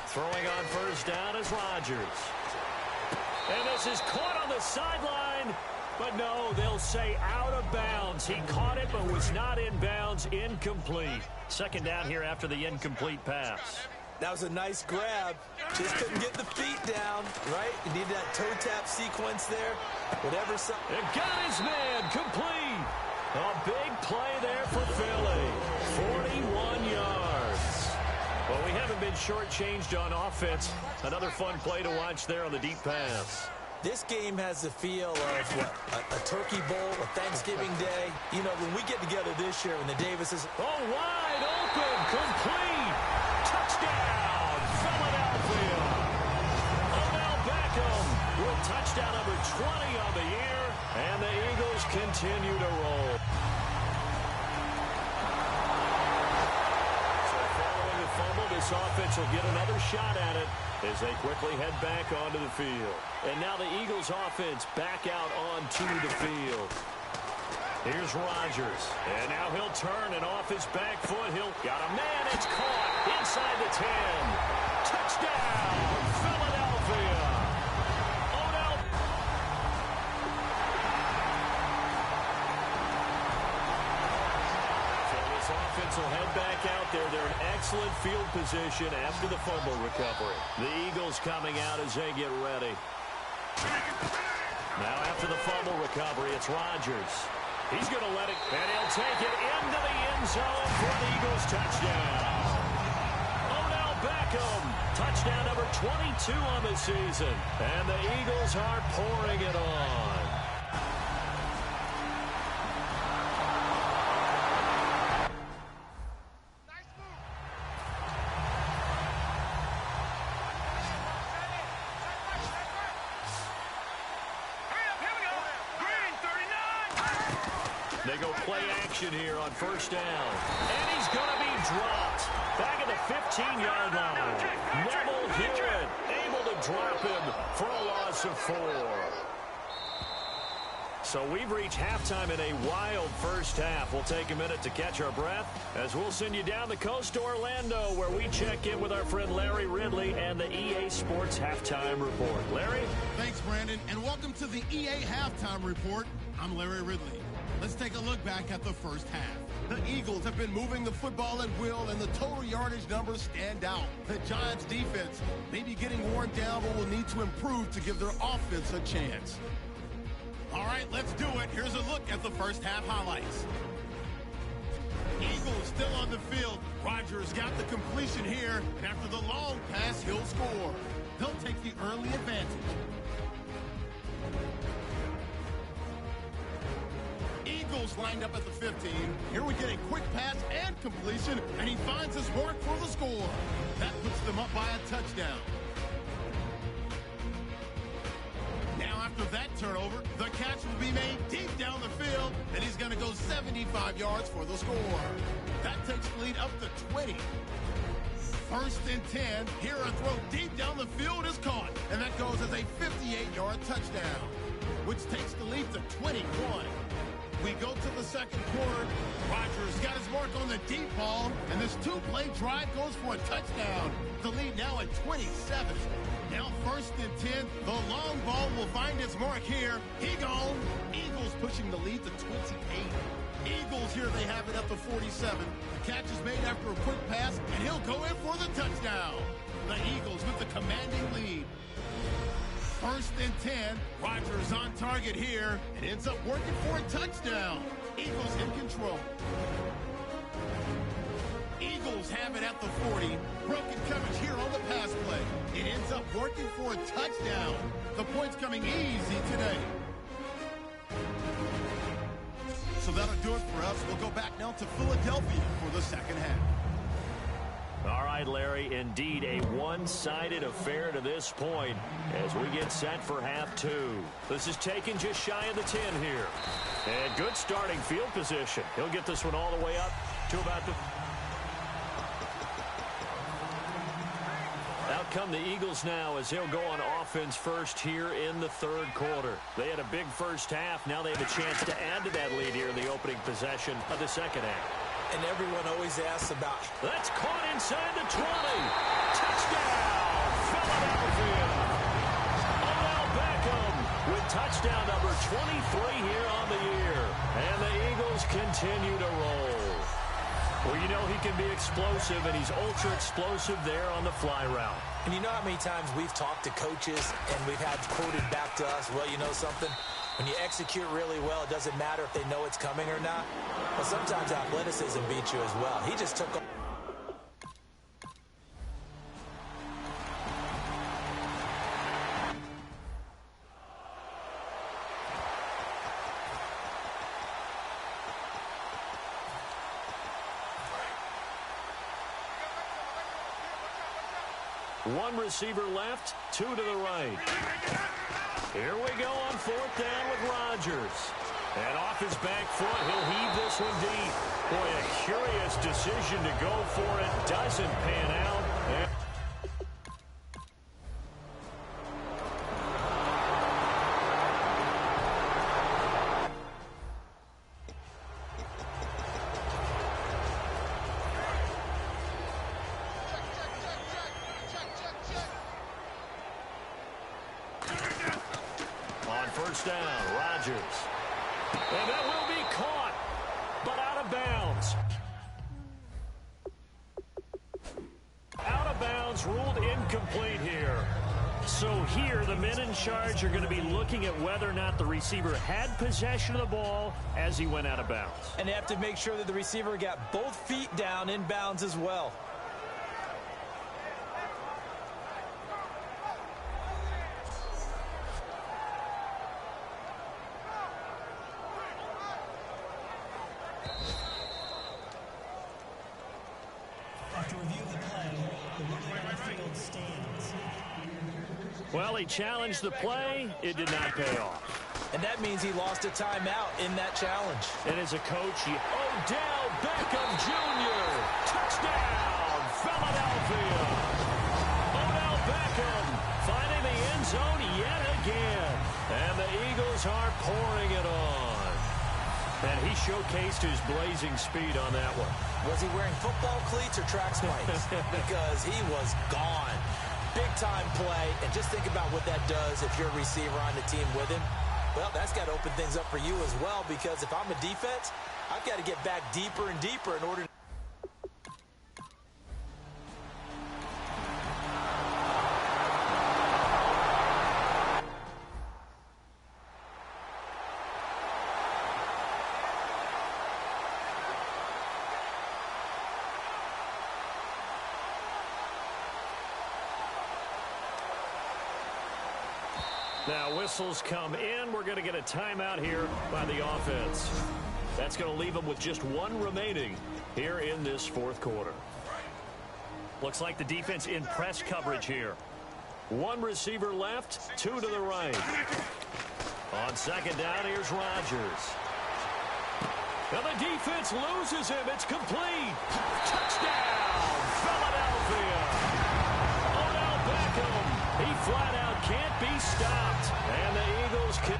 Throwing on first down is Rodgers. And this is caught on the sideline. But no, they'll say out of bounds. He caught it but was not in bounds. Incomplete. Second down here after the incomplete pass. That was a nice grab. Just couldn't get the feet down, right? You needed that toe tap sequence there. Whatever. And got his man complete. A big play there for Philly. 41 yards. Well, we haven't been shortchanged on offense. Another fun play to watch there on the deep pass. This game has the feel of what? A turkey bowl, a Thanksgiving day. You know, when we get together this year, when the Davises... Oh, wide open, complete. Touchdown, Philadelphia. Odell Beckham with touchdown number 20 on the year. And the Eagles continue to roll. This offense will get another shot at it as they quickly head back onto the field. And now the Eagles offense back out onto the field. Here's Rodgers. And now he'll turn and off his back foot. He'll got a man. It's caught inside the 10. Touchdown, Philadelphia. Odell. So this offense will head back out there. They're in excellent field position after the fumble recovery. The Eagles coming out as they get ready. Now after the fumble recovery, it's Rodgers. He's going to let it, and he'll take it into the end zone for an Eagles touchdown. Odell Beckham, touchdown number 22 on the season. And the Eagles are pouring it on. They go play action here on first down. And he's going to be dropped. Back at the 15-yard line. Neville Hewitt able to drop him for a loss of 4. So we've reached halftime in a wild first half. We'll take a minute to catch our breath as we'll send you down the coast to Orlando, where we check in with our friend Larry Ridley and the EA Sports Halftime Report. Larry? Thanks, Brandon, and welcome to the EA Halftime Report. I'm Larry Ridley. Let's take a look back at the first half. The Eagles have been moving the football at will, and the total yardage numbers stand out. The Giants' defense may be getting worn down, but will need to improve to give their offense a chance. All right, let's do it. Here's a look at the first half highlights. Eagles still on the field. Rodgers got the completion here, and after the long pass, he'll score. They'll take the early advantage. Eagles lined up at the 15. Here we get a quick pass and completion, and he finds his mark for the score. That puts them up by a touchdown. Now after that turnover, the catch will be made deep down the field, and he's going to go 75 yards for the score. That takes the lead up to 20. First and 10. Here a throw deep down the field is caught, and that goes as a 58-yard touchdown, which takes the lead to 21. We go to the second quarter. Rodgers got his mark on the deep ball, and this two-play drive goes for a touchdown. The lead now at 27. Now first and 10. The long ball will find its mark here. He gone. Eagles pushing the lead to 28. Eagles here, they have it at the 47. The catch is made after a quick pass, and he'll go in for the touchdown. The Eagles with the commanding lead. First and 10. Rodgers on target here and ends up working for a touchdown. Eagles in control. Eagles have it at the 40. Broken coverage here on the pass play. It ends up working for a touchdown. The points coming easy today. So that'll do it for us. We'll go back now to Philadelphia for the second half. All right, Larry, indeed a one-sided affair to this point as we get set for half 2. This is taken just shy of the 10 here. And good starting field position. He'll get this one all the way up to about the... Out come the Eagles now as he'll go on offense first here in the third quarter. They had a big first half. Now they have a chance to add to that lead here in the opening possession of the second half. And everyone always asks about... That's caught inside the 20. Touchdown, Philadelphia. Odell Beckham with touchdown number 23 here on the year. And the Eagles continue to roll. Well, you know he can be explosive, and he's ultra-explosive there on the fly route. And you know how many times we've talked to coaches and we've had quoted back to us, well, you know something? When you execute really well, it doesn't matter if they know it's coming or not. But sometimes athleticism beats you as well. He just took... One receiver left, 2 to the right. Here we go on fourth down with Rodgers. And off his back foot, he'll heave this one deep. Boy, a curious decision to go for it. Doesn't pan out. First down, Rodgers. And that will be caught, but out of bounds. Out of bounds, ruled incomplete here. So here, the men in charge are going to be looking at whether or not the receiver had possession of the ball as he went out of bounds. And they have to make sure that the receiver got both feet down in bounds as well. Well, he challenged the play. It did not pay off. and that means he lost a timeout in that challenge. And as a coach, Odell Beckham Jr. Touchdown, Philadelphia. Odell Beckham finding the end zone yet again. And the Eagles are pouring it on. And he showcased his blazing speed on that one. Was he wearing football cleats or track spikes? Because he was gone. Big-time play. And just think about what that does if you're a receiver on the team with him. Well, that's got to open things up for you as well, because if I'm a defense, I've got to get back deeper and deeper in order to... Now whistles come in. We're going to get a timeout here by the offense. That's going to leave them with just one remaining here in this fourth quarter. Looks like the defense in press coverage here. One receiver left, two to the right. On second down, here's Rodgers. Now the defense loses him. It's complete. Touchdown, Philadelphia. Odell Beckham. He flat out can't be stopped. And the Eagles can...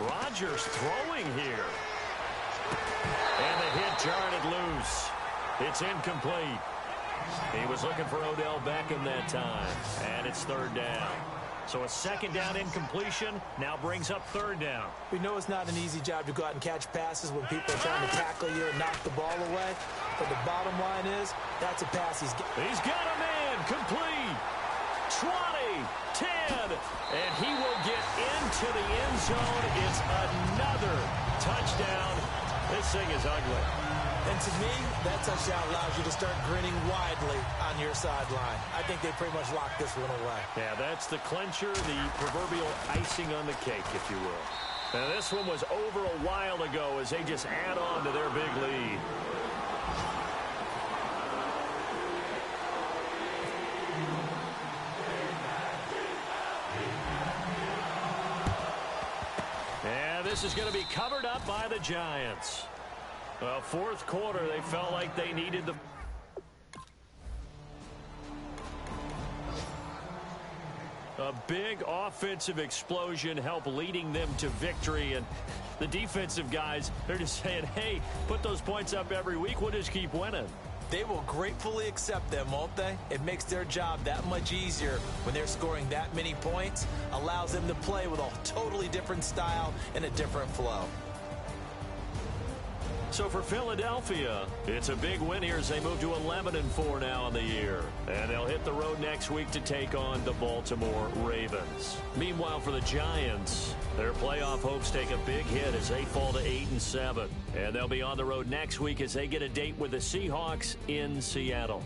Rodgers throwing here. And the hit jarred it loose. It's incomplete. He was looking for Odell Beckham that time. And it's third down. So a second down incompletion now brings up third down. We know it's not an easy job to go out and catch passes when people are trying to tackle you and knock the ball away. But the bottom line is, that's a pass he's got. He's got a man complete. 20, 10, and he will get into the end zone. It's another touchdown. This thing is ugly. And to me, that touchdown allows you to start grinning widely on your sideline. I think they pretty much locked this one away. Yeah, that's the clincher, the proverbial icing on the cake, if you will. Now, this one was over a while ago as they just add on to their big lead. And this is going to be covered up by the Giants. Well, fourth quarter, they felt like they needed the... A big offensive explosion helped leading them to victory. And the defensive guys, they're just saying, hey, put those points up every week. We'll just keep winning. They will gratefully accept them, won't they? It makes their job that much easier when they're scoring that many points. Allows them to play with a totally different style and a different flow. So for Philadelphia, it's a big win here as they move to 11-4 now in the year. And they'll hit the road next week to take on the Baltimore Ravens. Meanwhile, for the Giants, their playoff hopes take a big hit as they fall to 8-7. And they'll be on the road next week as they get a date with the Seahawks in Seattle.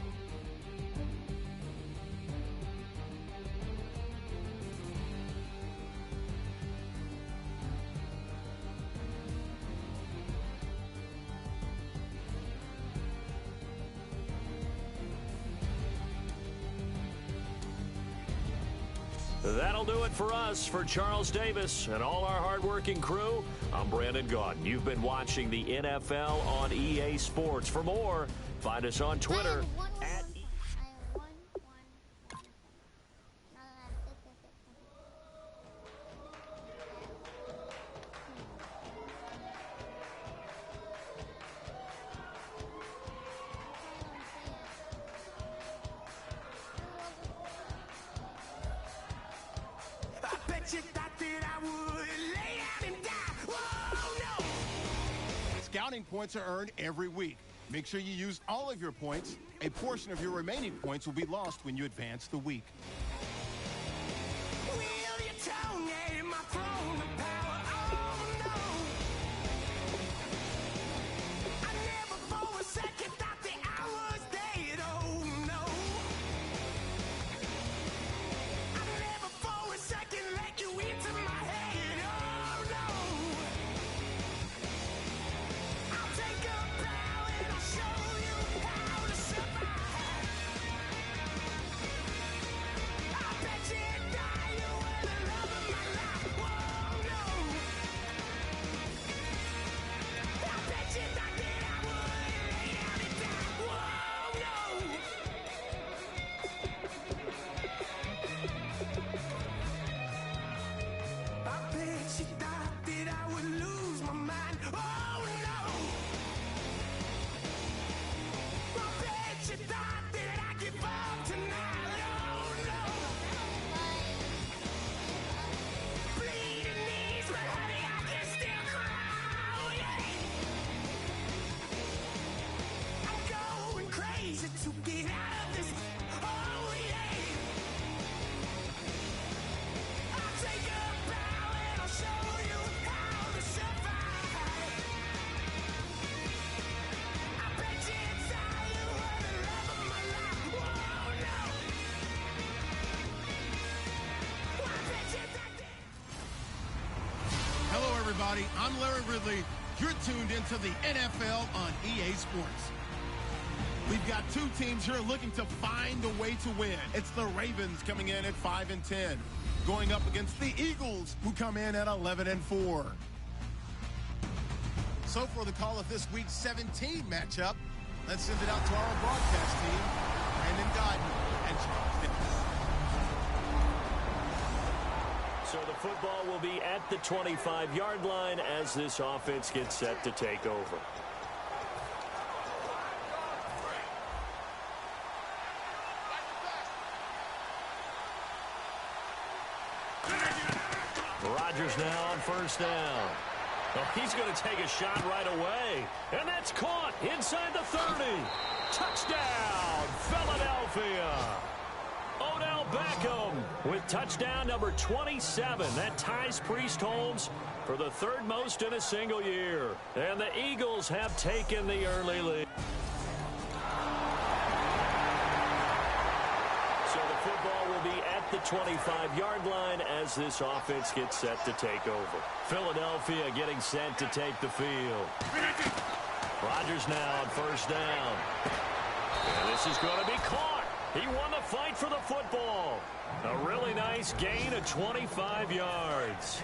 That'll do it for us. For Charles Davis and all our hardworking crew, I'm Brandon Gaudin. You've been watching the NFL on EA Sports. For more, find us on Twitter at... Scouting points are earned every week. Make sure you use all of your points. A portion of your remaining points will be lost when you advance the week. Will you tell me my to get out of this. Oh, yeah. I'll take a bow and I'll show you how to survive. I bet you inside you were the love of my life. Oh, no. I bet you that day. Hello, everybody. I'm Larry Ridley. You're tuned into the NFL on EA Sports. We've got two teams here looking to find a way to win. It's the Ravens coming in at 5-10, going up against the Eagles, who come in at 11-4. So for the call of this week's 17 matchup, let's send it out to our broadcast team, Brandon Godden and Charles Nichols. So the football will be at the 25-yard line as this offense gets set to take over. Rodgers now on first down. Oh, he's going to take a shot right away. And that's caught inside the 30. Touchdown, Philadelphia. Odell Beckham with touchdown number 27. That ties Priest Holmes for the third most in a single year. And the Eagles have taken the early lead. So the football will be at the 25-yard line as this offense gets set to take over. Philadelphia getting set to take the field. Rodgers now on first down. And this is going to be caught. He won the fight for the football. A really nice gain of 25 yards.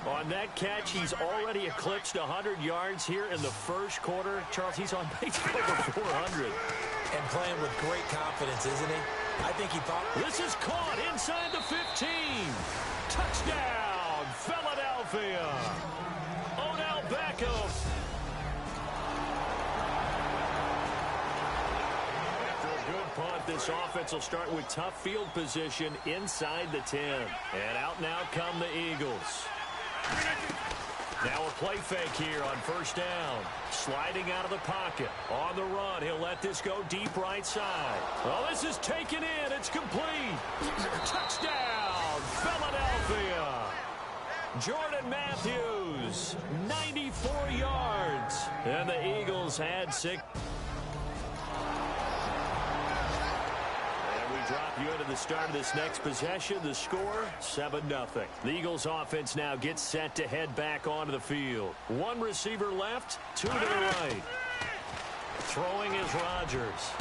On that catch, he's already eclipsed 100 yards here in the first quarter. Charles, he's on pace for over 400. And playing with great confidence, isn't he? I think he thought... This is caught inside the 15. Touchdown, Philadelphia. Odell Beckham. Punt. This offense will start with tough field position inside the 10. And out now come the Eagles. Now a play fake here on first down. Sliding out of the pocket. On the run, he'll let this go deep right side. Oh, this is taken in. It's complete. Touchdown, Philadelphia. Jordan Matthews, 94 yards. And the Eagles had 6. Drop you into the start of this next possession. The score, 7-0. The Eagles offense now gets set to head back onto the field. One receiver left, two to the right. Throwing is Rodgers.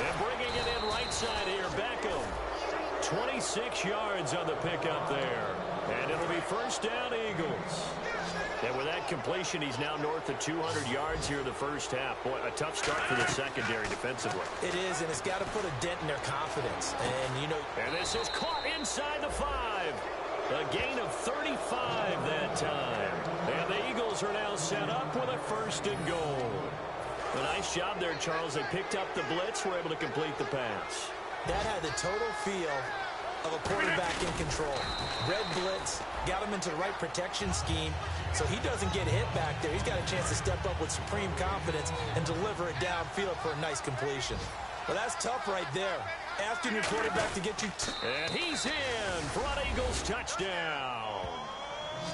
And bringing it in right side here, Beckham. 26 yards on the pickup there. And it'll be first down, Eagles. And with that completion, he's now north of 200 yards here in the first half. Boy, a tough start for the secondary defensively. It is, and it's got to put a dent in their confidence. And, you know... And this is caught inside the 5. A gain of 35 that time. And the Eagles are now set up with a first and goal. A nice job there, Charles. They picked up the blitz, were able to complete the pass. That had the total feel of a quarterback in control. Red blitz, got him into the right protection scheme, so he doesn't get hit back there. He's got a chance to step up with supreme confidence and deliver it downfield for a nice completion. Well, that's tough right there. Asking your quarterback to get you... And he's in for an Eagles touchdown.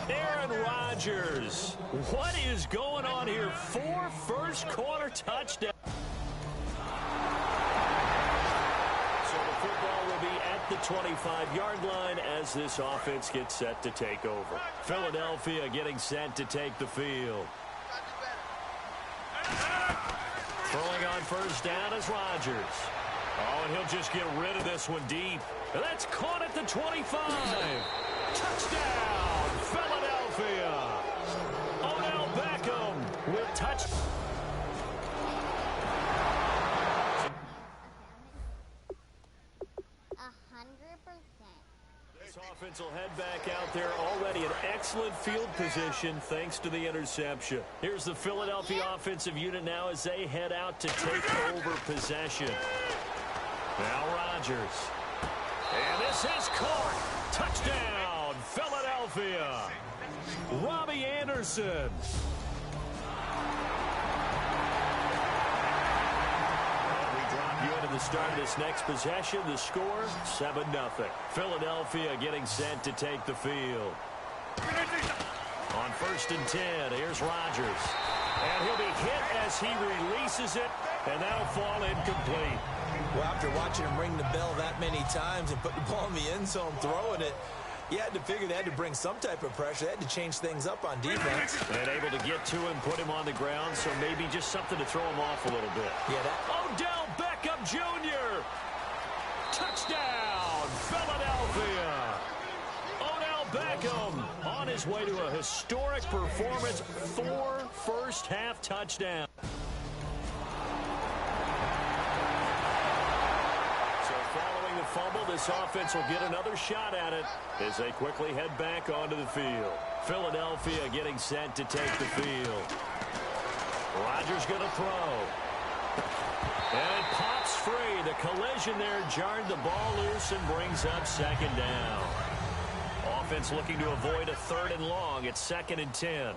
Aaron Rodgers. What is going on here? 4 first-quarter touchdowns. The 25-yard line as this offense gets set to take over. Philadelphia getting set to take the field. Throwing on first down is Rodgers. Oh, and he'll just get rid of this one deep. And that's caught at the 25. Touchdown, Philadelphia. Odell Beckham with touchdown. Offense will head back out there, already in excellent field position thanks to the interception. Here's the Philadelphia offensive unit now as they head out to take over possession. Now Rodgers. And this is caught. Touchdown, Philadelphia. Robbie Anderson. And we drop you to the start of this next possession. The score, 7-0. Philadelphia getting set to take the field. On 1st and 10, here's Rodgers. And he'll be hit as he releases it, and that'll fall incomplete. Well, after watching him ring the bell that many times and put the ball in the end zone, throwing it, you had to figure they had to bring some type of pressure. They had to change things up on defense. And able to get to him, put him on the ground, so maybe just something to throw him off a little bit. Yeah, that. Odell Beckham Jr. Touchdown, Philadelphia. Odell Beckham on his way to a historic performance, 4 first-half touchdowns. Fumble, this offense will get another shot at it as they quickly head back onto the field. Philadelphia getting set to take the field. Rodgers going to throw. And it pops free. The collision there jarred the ball loose and brings up 2nd down. Offense looking to avoid a 3rd and long. It's 2nd and 10.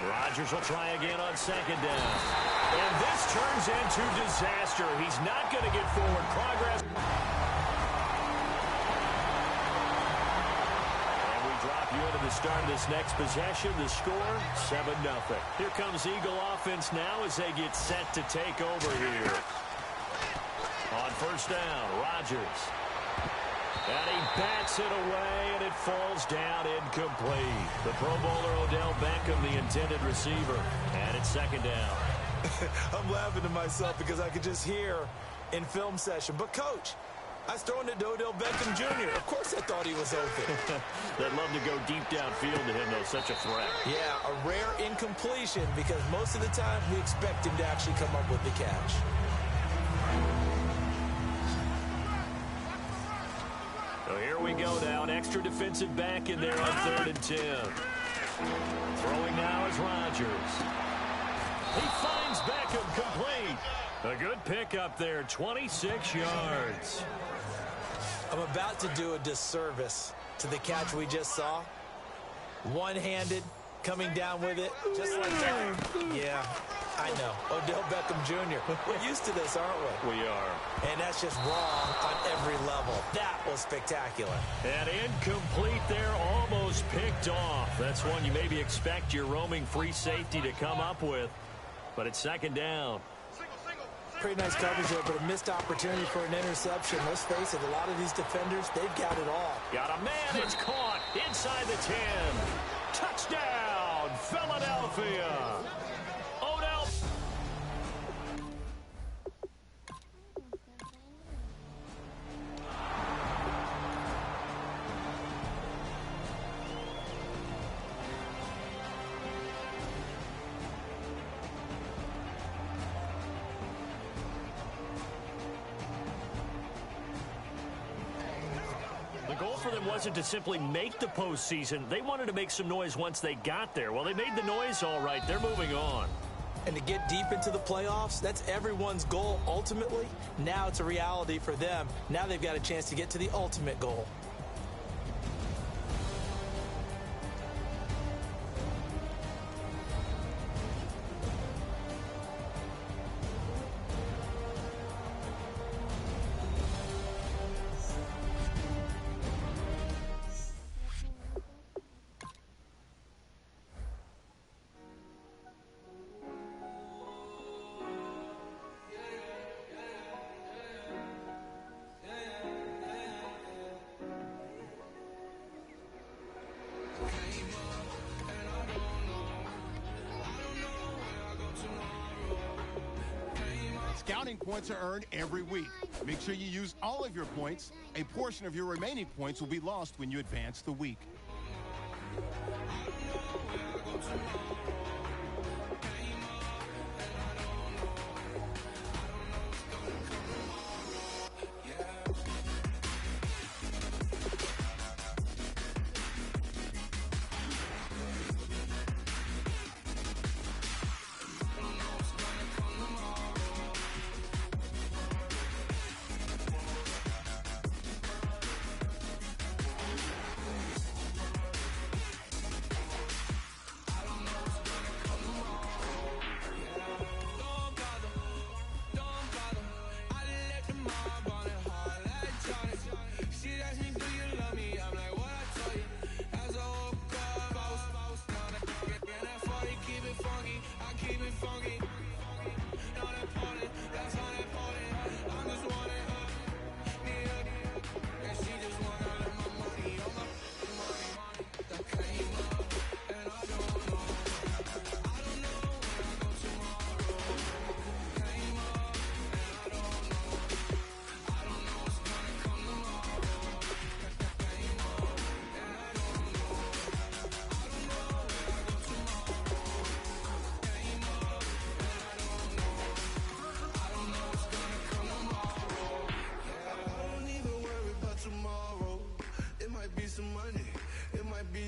Rodgers will try again on 2nd down. And this turns into disaster. He's not going to get forward progress. And we drop you into the start of this next possession. The score, 7-0. Here comes Eagle offense now as they get set to take over here. On 1st down, Rodgers. And he bats it away, and it falls down incomplete. The Pro Bowler Odell Beckham, the intended receiver. And it's 2nd down. I'm laughing to myself because I could just hear in film session. But, Coach, I was throwing it to Odell Beckham Jr. Of course I thought he was open. They'd love to go deep downfield to him, though. Such a threat. Yeah, a rare incompletion because most of the time we expect him to actually come up with the catch. So here we go now. An extra defensive back in there on 3rd and 10. Throwing now is Rodgers. He finds Beckham complete. A good pickup there, 26 yards. I'm about to do a disservice to the catch we just saw. One-handed, coming down with it, just like that. Yeah, I know. Odell Beckham Jr. We're used to this, aren't we? We are. And that's just wrong on every level. That was spectacular. And incomplete there, almost picked off. That's one you maybe expect your roaming free safety to come up with. But it's 2nd down. Pretty nice coverage there, but a missed opportunity for an interception. Let's face it, a lot of these defenders, they've got it all. Got a man, it's caught inside the 10. Touchdown, Philadelphia. Odell. The goal for them wasn't to simply make the postseason. They wanted to make some noise once they got there. Well, they made the noise all right. They're moving on. And to get deep into the playoffs, that's everyone's goal ultimately. Now it's a reality for them. Now they've got a chance to get to the ultimate goal. Scouting points are earned every week. Make sure you use all of your points. A portion of your remaining points will be lost when you advance the week.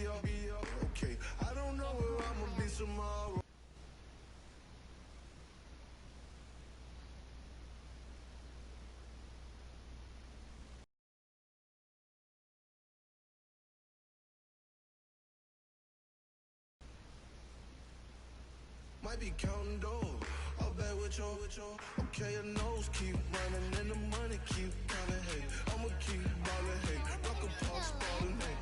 Okay, I don't know where I'ma be tomorrow. Might be counting doors. I'll bet with your. Okay, your nose keep running and the money keep coming. Hey, I'ma keep ballin'. Hey, rock a pulse ballin'. Hey,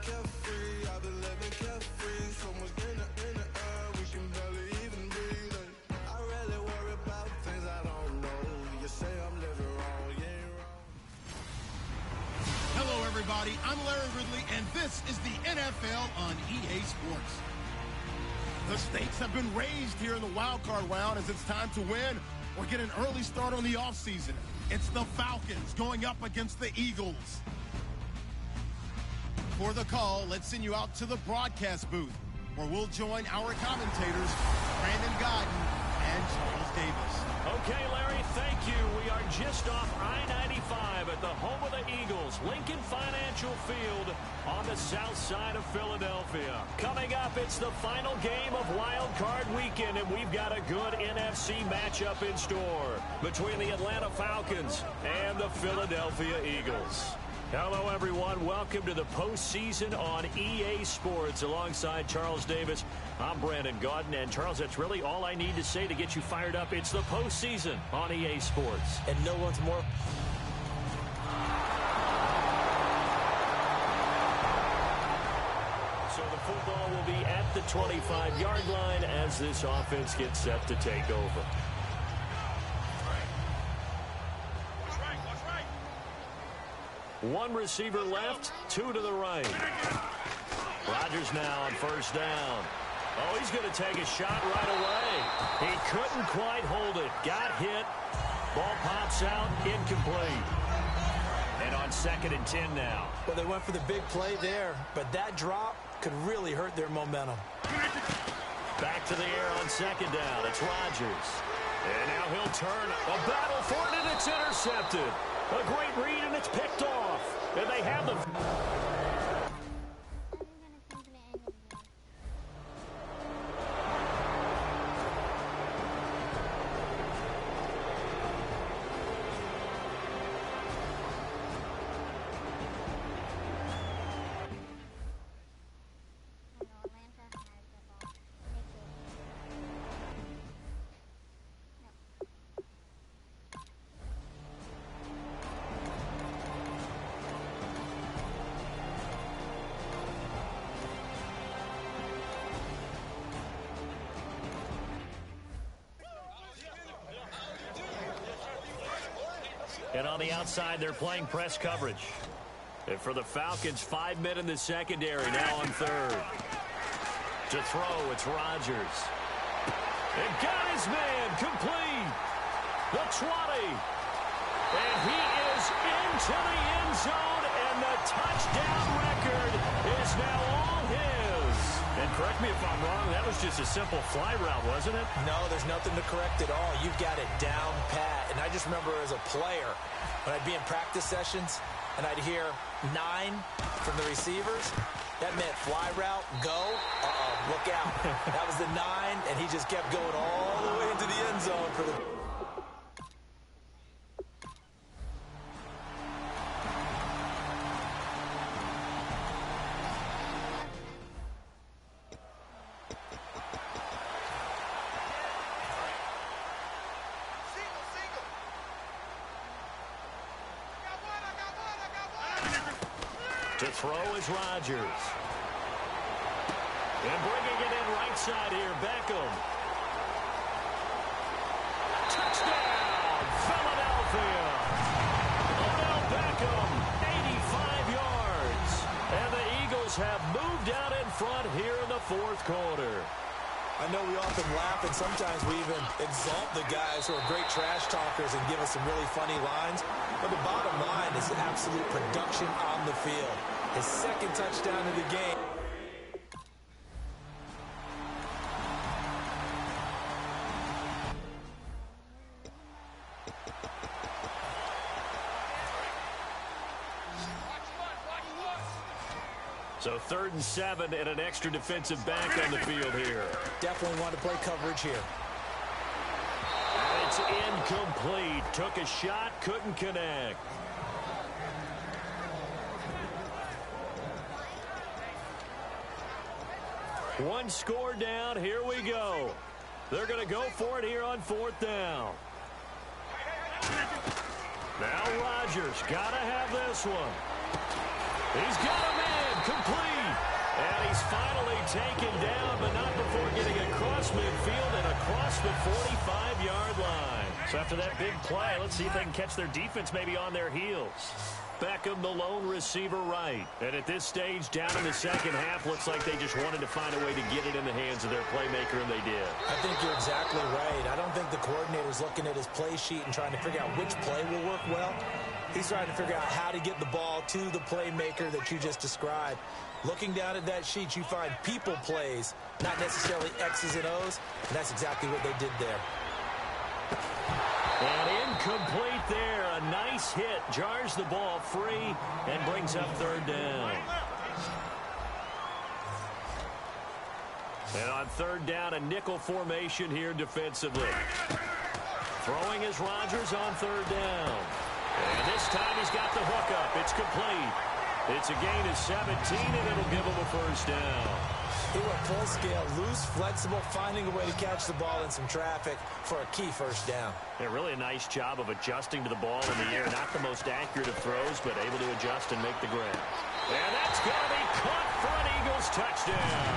carefree. I've been living carefree. So much in the air, we can barely even breathe. Hey, I really worry about things I don't know. You say I'm living wrong, you ain't wrong. Hello, everybody. I'm Larry Ridley, and this is the NFL on EA Sports. The stakes have been raised here in the wild card round as it's time to win or get an early start on the offseason. It's the Falcons going up against the Eagles. For the call, let's send you out to the broadcast booth where we'll join our commentators, Brandon Godden and Charles Davis. Okay, Larry, thank you. We are just off I-95 at the home of the Eagles, Lincoln Financial Field on the south side of Philadelphia. Coming up, it's the final game of Wild Card Weekend, and we've got a good NFC matchup in store between the Atlanta Falcons and the Philadelphia Eagles. Hello, everyone. Welcome to the postseason on EA Sports. Alongside Charles Davis, I'm Brandon Gaudin. And, Charles, that's really all I need to say to get you fired up. It's the postseason on EA Sports. And no one's more... So the football will be at the 25-yard line as this offense gets set to take over. One receiver left, two to the right. Rodgers now on first down. Oh, he's going to take a shot right away. He couldn't quite hold it. Got hit. Ball pops out, incomplete. And on 2nd and 10 now. Well, they went for the big play there, but that drop could really hurt their momentum. Back to the air on 2nd down. It's Rodgers. And now he'll turn. A battle for it, and it's intercepted. A great read, and it's picked off. And they have the... And on the outside, they're playing press coverage. And for the Falcons, 5 men in the secondary, now on 3rd. To throw, it's Rodgers. And got his man, complete. The 20. And he is into the end zone, and the touchdown record is now all his. And correct me if I'm wrong, that was just a simple fly route, wasn't it? No, there's nothing to correct at all. You've got it down pat. And I just remember as a player, when I'd be in practice sessions, and I'd hear 9 from the receivers, that meant fly route, go, look out. That was the 9, and he just kept going all the way into the end zone for the... To throw is Rodgers. And bringing it in right side here, Beckham. Touchdown, Philadelphia. Odell Beckham, 85 yards. And the Eagles have moved out in front here in the 4th quarter. I know we often laugh, and sometimes we even exalt the guys who are great trash talkers and give us some really funny lines. But the bottom line is absolute production on the field. His 2nd touchdown of the game. So 3rd and 7 and an extra defensive back on the field here. Definitely want to play coverage here. And it's incomplete. Took a shot, couldn't connect. One score down. Here we go. They're going to go for it here on 4th down. Now Rodgers got to have this one. He's got a man complete. And he's finally taken down, but not before getting across midfield and across the 45-yard line. So after that big play, let's see if they can catch their defense maybe on their heels. Beckham, the lone receiver right. And at this stage, down in the second half, looks like they just wanted to find a way to get it in the hands of their playmaker, and they did. I think you're exactly right. I don't think the coordinator's looking at his play sheet and trying to figure out which play will work well. He's trying to figure out how to get the ball to the playmaker that you just described. Looking down at that sheet, you find people plays, not necessarily X's and O's, and that's exactly what they did there. And incomplete there. A nice hit. Jars the ball free and brings up 3rd down. And on 3rd down, a nickel formation here defensively. Throwing is Rodgers on 3rd down. And this time he's got the hook up. It's complete. It's a gain of 17, and it'll give him a 1st down. He went full scale, loose, flexible, finding a way to catch the ball in some traffic for a key 1st down. Yeah, really a nice job of adjusting to the ball in the air. Not the most accurate of throws, but able to adjust and make the grab. And that's going to be caught for an Eagles touchdown.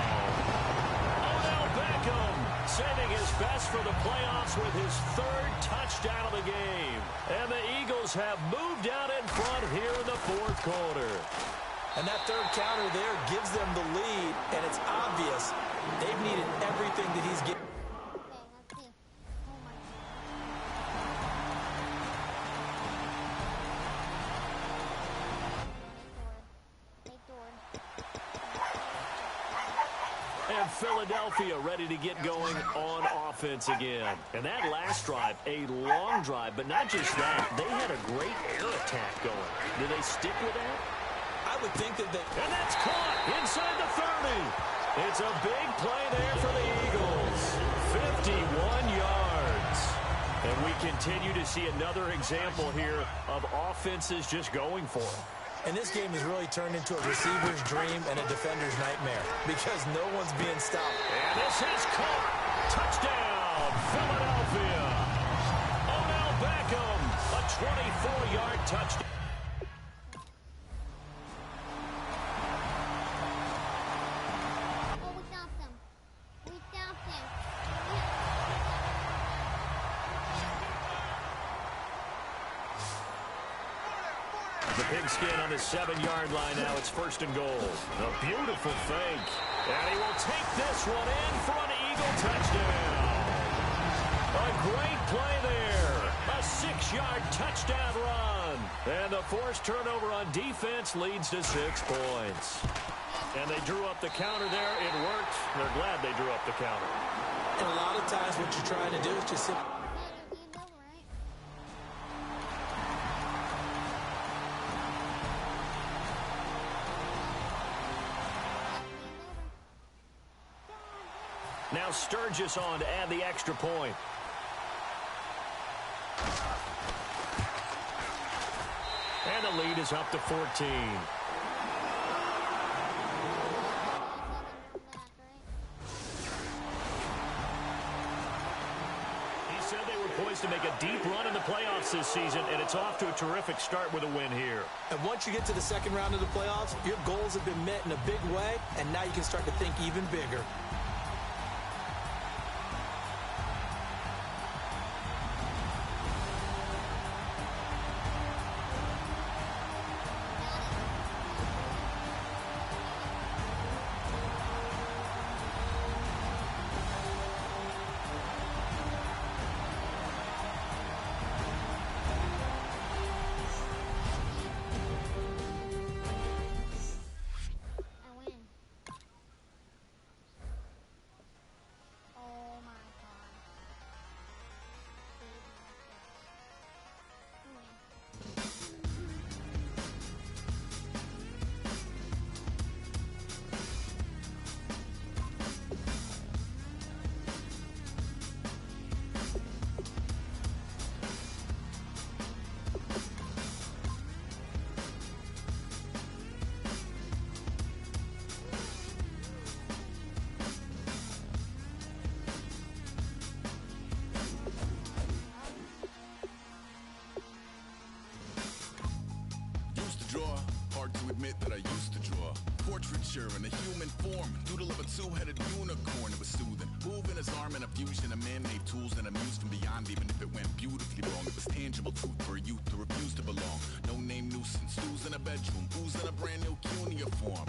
Odell Beckham saving his best for the playoffs with his 3rd touchdown of the game. And the Eagles have moved out in front here in the 4th quarter. And that 3rd counter there gives them the lead, and it's obvious they've needed everything that he's given. And Philadelphia ready to get going on offense again. And that last drive, a long drive, but not just that. They had a great air attack going. Do they stick with that? I would think that they... And that's caught inside the 30. It's a big play there for the Eagles. 51 yards. And we continue to see another example here of offenses just going for it. And this game has really turned into a receiver's dream and a defender's nightmare because no one's being stopped. And this is caught. Touchdown, Philadelphia. Odell Beckham, a 24-yard touchdown. The pigskin on the 7-yard line now. It's 1st and goal. A beautiful fake. And he will take this one in for an Eagle touchdown. A great play there. A 6-yard touchdown run. And the forced turnover on defense leads to 6 points. And they drew up the counter there. It worked. They're glad they drew up the counter. And a lot of times what you're trying to do is just sit... Now Sturgis on to add the extra point. And the lead is up to 14. He said they were poised to make a deep run in the playoffs this season, and it's off to a terrific start with a win here. And once you get to the second round of the playoffs, your goals have been met in a big way, and now you can start to think even bigger. admit that I used to draw portraiture in a human form, doodle of a two-headed unicorn. It was soothing, moving his arm in a fusion of man-made tools and a muse from beyond. Even if it went beautifully wrong, it was tangible truth for a youth to refuse to belong. No name nuisance, who's in a bedroom, who's in a brand new cuneiform.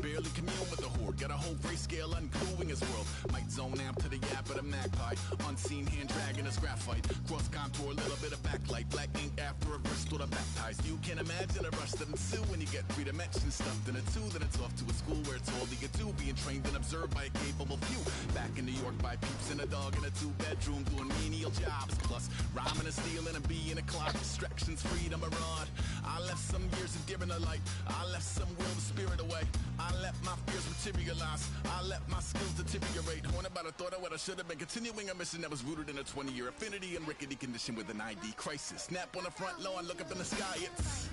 Barely commune with the horde, got a whole grayscale ungluing his world. Might zone amp to the yap of the magpie, unseen hand dragging his graphite. Cross contour, a little bit of backlight, black ink after a verse to baptized. You can imagine a rush that ensue when you get three dimensions stuffed in a two. Then it's off to a school where it's all you get to, being trained and observed by a capable few. Back in New York by peeps and a dog in a two-bedroom doing menial jobs. Plus rhyming and stealing and being a clock, distractions, freedom, a rod. I left some years of deer in the light, I left some will the spirit away. I let my fears materialize, I let my skills deteriorate. Horn about a thought of what I should have been, continuing a mission that was rooted in a 20-year affinity and rickety condition with an ID crisis. Snap on the front lawn, look up in the sky, it's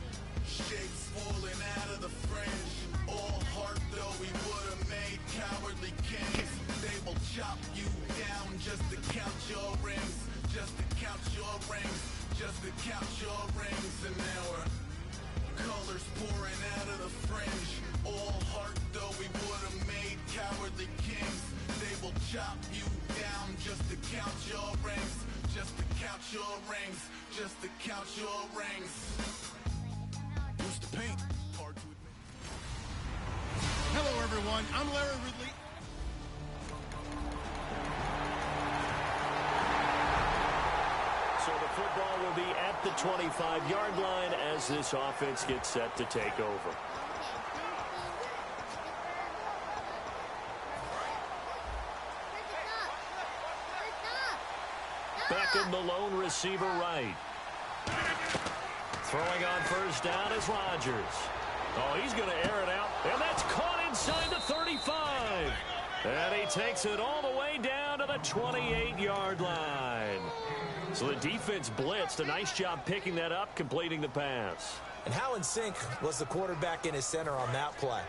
shapes falling out of the fringe. All heart though we would have made cowardly kings. They will chop you down just to count your rings, just to count your rings, just to count your rings. And now we're colors pouring out of the fringe. All heart though we would have made cowardly kings. They will chop you down just to count your rings, just to count your rings, just to count your rings. Used to paint, hard to admit. Hello, everyone. I'm Larry Ridley. So the football will be at the 25-yard line as this offense gets set to take over. Beckham, the lone receiver, right. Throwing on first down is Rodgers. Oh, he's going to air it out, and that's caught inside the 35. And he takes it all the way down to the 28-yard line. So the defense blitzed. A nice job picking that up, completing the pass. And how in sync was the quarterback in his center on that play?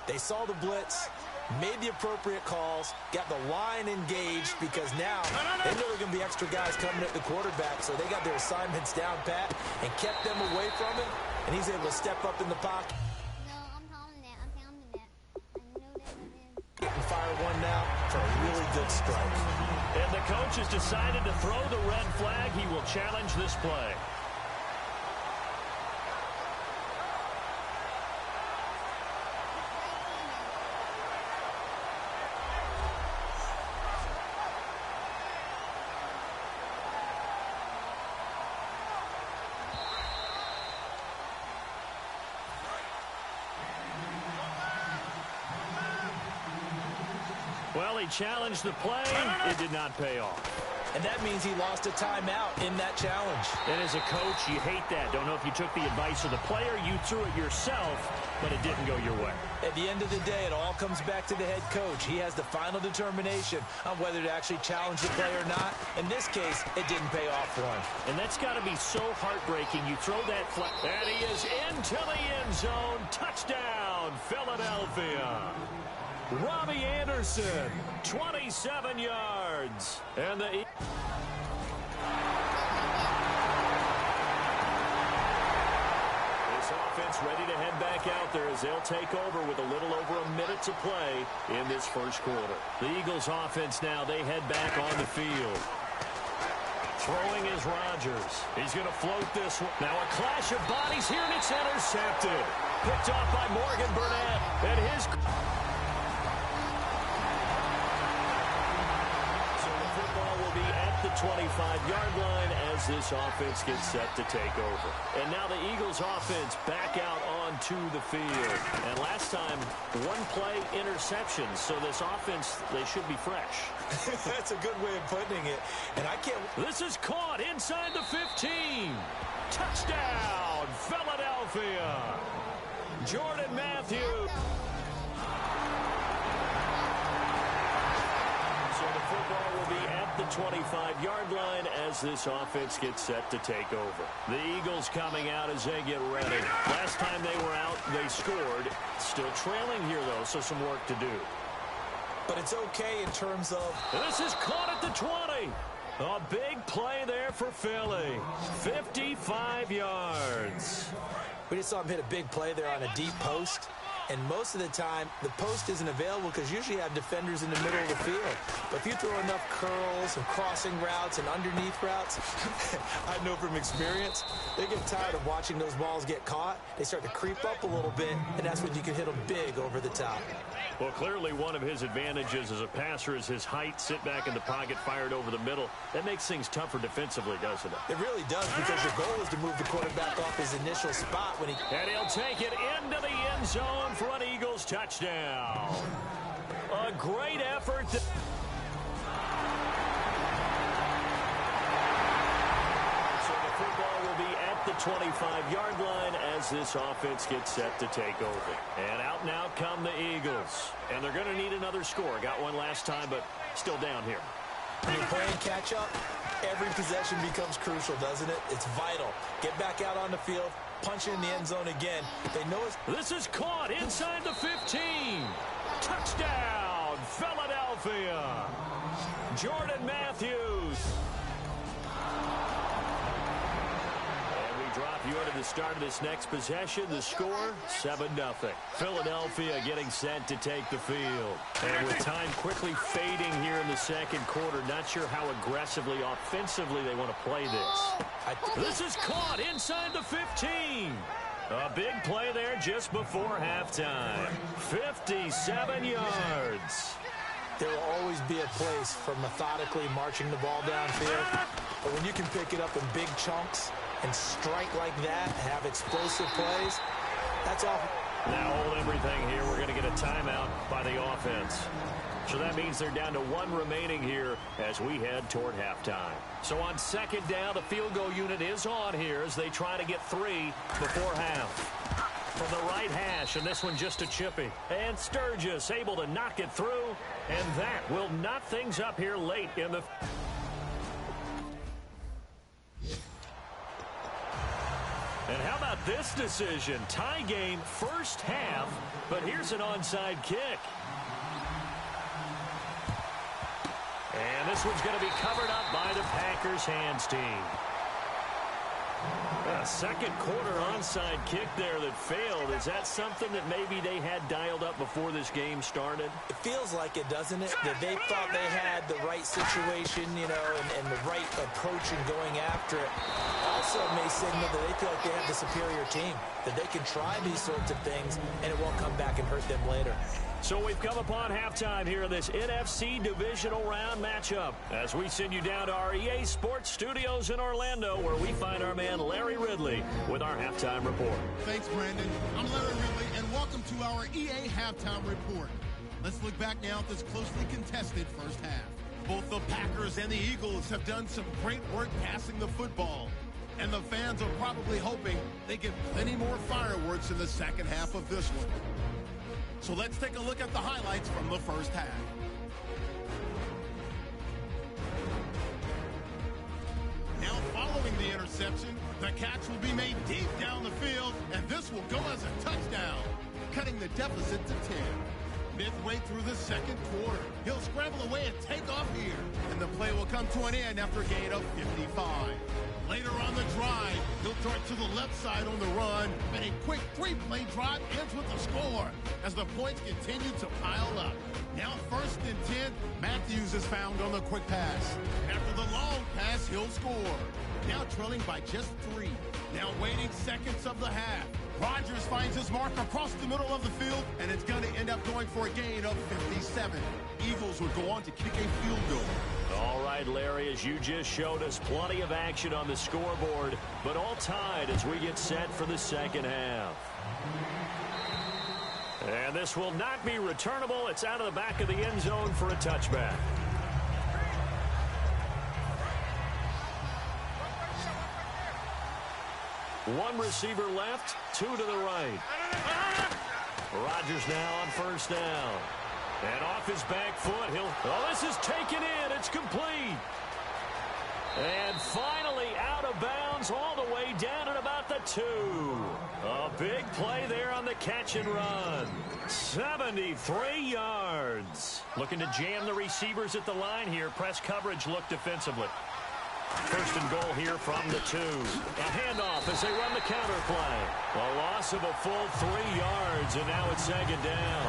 They saw the blitz, made the appropriate calls, got the line engaged, because now they know there are going to be extra guys coming at the quarterback, so they got their assignments down pat and kept them away from him, and he's able to step up in the pocket. And fire one now for a really good strike. And the coach has decided to throw the red flag. He will challenge this play. Well, he challenged the play. It did not pay off. And that means he lost a timeout in that challenge. And as a coach, you hate that. Don't know if you took the advice of the player, you threw it yourself, but it didn't go your way. At the end of the day, it all comes back to the head coach. He has the final determination on whether to actually challenge the play or not. In this case, it didn't pay off for him. And that's got to be so heartbreaking. You throw that flag, and he is into the end zone. Touchdown, Philadelphia. Robbie Anderson, 27 yards. And the this offense ready to head back out there as they'll take over with a little over a minute to play in this first quarter. The Eagles offense now, they head back on the field. Throwing is Rodgers. He's going to float this one. Now a clash of bodies here, and it's intercepted. Picked off by Morgan Burnett. And his... the 25-yard line as this offense gets set to take over. And now the Eagles offense back out onto the field. And last time, one play interception. So this offense, they should be fresh. That's a good way of putting it. And I can't... This is caught inside the 15. Touchdown, Philadelphia. Jordan Matthews. So the football will be at the 25-yard line as this offense gets set to take over. The Eagles coming out as they get ready. Last time they were out, they scored. Still trailing here, though, so some work to do. But it's okay in terms of... This is caught at the 20. A big play there for Philly. 55 yards. We just saw him hit a big play there on a deep post. And most of the time, the post isn't available because usually you have defenders in the middle of the field. But if you throw enough curls and crossing routes and underneath routes, I know from experience, they get tired of watching those balls get caught. They start to creep up a little bit, and that's when you can hit them big over the top. Well, clearly one of his advantages as a passer is his height, sit back in the pocket, fired over the middle. That makes things tougher defensively, doesn't it? It really does, because your goal is to move the quarterback off his initial spot when he... And he'll take it into the end zone for an Eagles touchdown. A great effort. So the football will be at the 25-yard line as this offense gets set to take over. And out now come the Eagles. And they're going to need another score. Got one last time, but still down here. When you're playing catch-up, every possession becomes crucial, doesn't it? It's vital. Get back out on the field, punch it in the end zone again. They know it's... This is caught inside the 15. Touchdown, Philadelphia. Jordan Matthews. And we drop you into the start of this next possession. The score, 7-0. Philadelphia getting set to take the field. And with time quickly fading here in the second quarter, not sure how aggressively, offensively they want to play this. This is caught inside the 15. A big play there just before halftime. 57 yards. There will always be a place for methodically marching the ball downfield. But when you can pick it up in big chunks and strike like that, have explosive plays, that's all. Now hold everything here. We're going to get a timeout by the offense. So that means they're down to one remaining here as we head toward halftime. So on second down, the field goal unit is on here as they try to get 3 before half. From the right hash, and this one just a chippy. And Sturgis able to knock it through, and that will knock things up here late in the... And how about this decision? Tie game first half, but here's an onside kick. And this one's going to be covered up by the Packers hands team. A second quarter onside kick there that failed. Is that something that maybe they had dialed up before this game started? It feels like it, doesn't it? That they thought they had the right situation, you know, and the right approach in going after it. Also may signal that they feel like they have the superior team, that they can try these sorts of things, and it won't come back and hurt them later. So we've come upon halftime here in this NFC divisional round matchup as we send you down to our EA Sports Studios in Orlando, where we find our man Larry Ridley with our halftime report. Thanks, Brandon. I'm Larry Ridley, and welcome to our EA Halftime Report. Let's look back now at this closely contested first half. Both the Packers and the Eagles have done some great work passing the football, and the fans are probably hoping they get plenty more fireworks in the second half of this one. So let's take a look at the highlights from the first half. Now following the interception, the catch will be made deep down the field, and this will go as a touchdown, cutting the deficit to 10. Midway through the second quarter, he'll scramble away and take off here, and the play will come to an end after a gain of 55. Later on the drive, he'll dart to the left side on the run, and a quick 3-play drive ends with a score as the points continue to pile up. Now 1st and 10, Matthews is found on the quick pass. After the long pass, he'll score. Now trailing by just 3. Now waiting seconds of the half. Rodgers finds his mark across the middle of the field, and it's going to end up going for a gain of 57. Eagles would go on to kick a field goal. All right, Larry, as you just showed us, plenty of action on the scoreboard, but all tied as we get set for the second half. And this will not be returnable. It's out of the back of the end zone for a touchback. One receiver left, 2 to the right. Rodgers now on first down. And off his back foot, this is taken in. It's complete. And finally out of bounds all the way down at about the 2. A big play there on the catch and run. 73 yards. Looking to jam the receivers at the line here. Press coverage look defensively. First and goal here from the 2. A handoff as they run the counter play. A loss of a full 3 yards, and now it's 2nd down.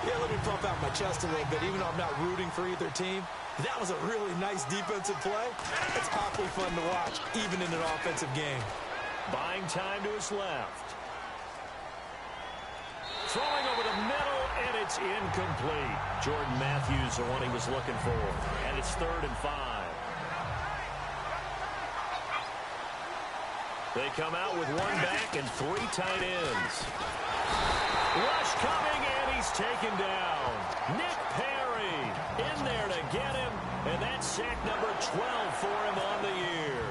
Yeah, let me pump out my chest a little bit. Even though I'm not rooting for either team, that was a really nice defensive play. It's awfully fun to watch, even in an offensive game. Buying time to his left. Throwing over the middle, and it's incomplete. Jordan Matthews, the one he was looking for. And it's 3rd and 5. They come out with 1 back and 3 tight ends. Rush coming, and he's taken down. Nick Perry in there to get him, and that's sack number 12 for him on the year.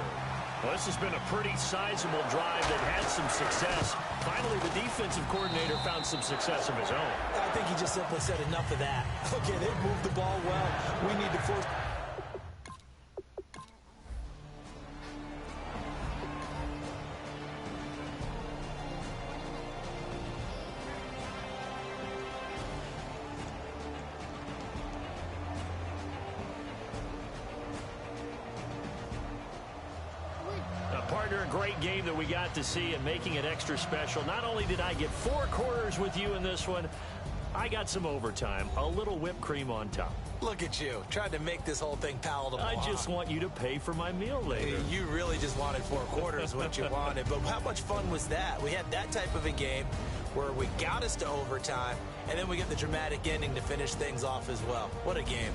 Well, this has been a pretty sizable drive that had some success. Finally, the defensive coordinator found some success of his own. I think he just simply said enough of that. Okay, they've moved the ball well. We need to force... Partner, a great game that we got to see and making it extra special. Not only did I get 4 quarters with you in this one, I got some overtime, a little whipped cream on top. Look at you, trying to make this whole thing palatable. I just want you to pay for my meal later. You really just wanted 4 quarters, what you wanted. But how much fun was that? We had that type of a game where we got us to overtime, and then we get the dramatic ending to finish things off as well. What a game.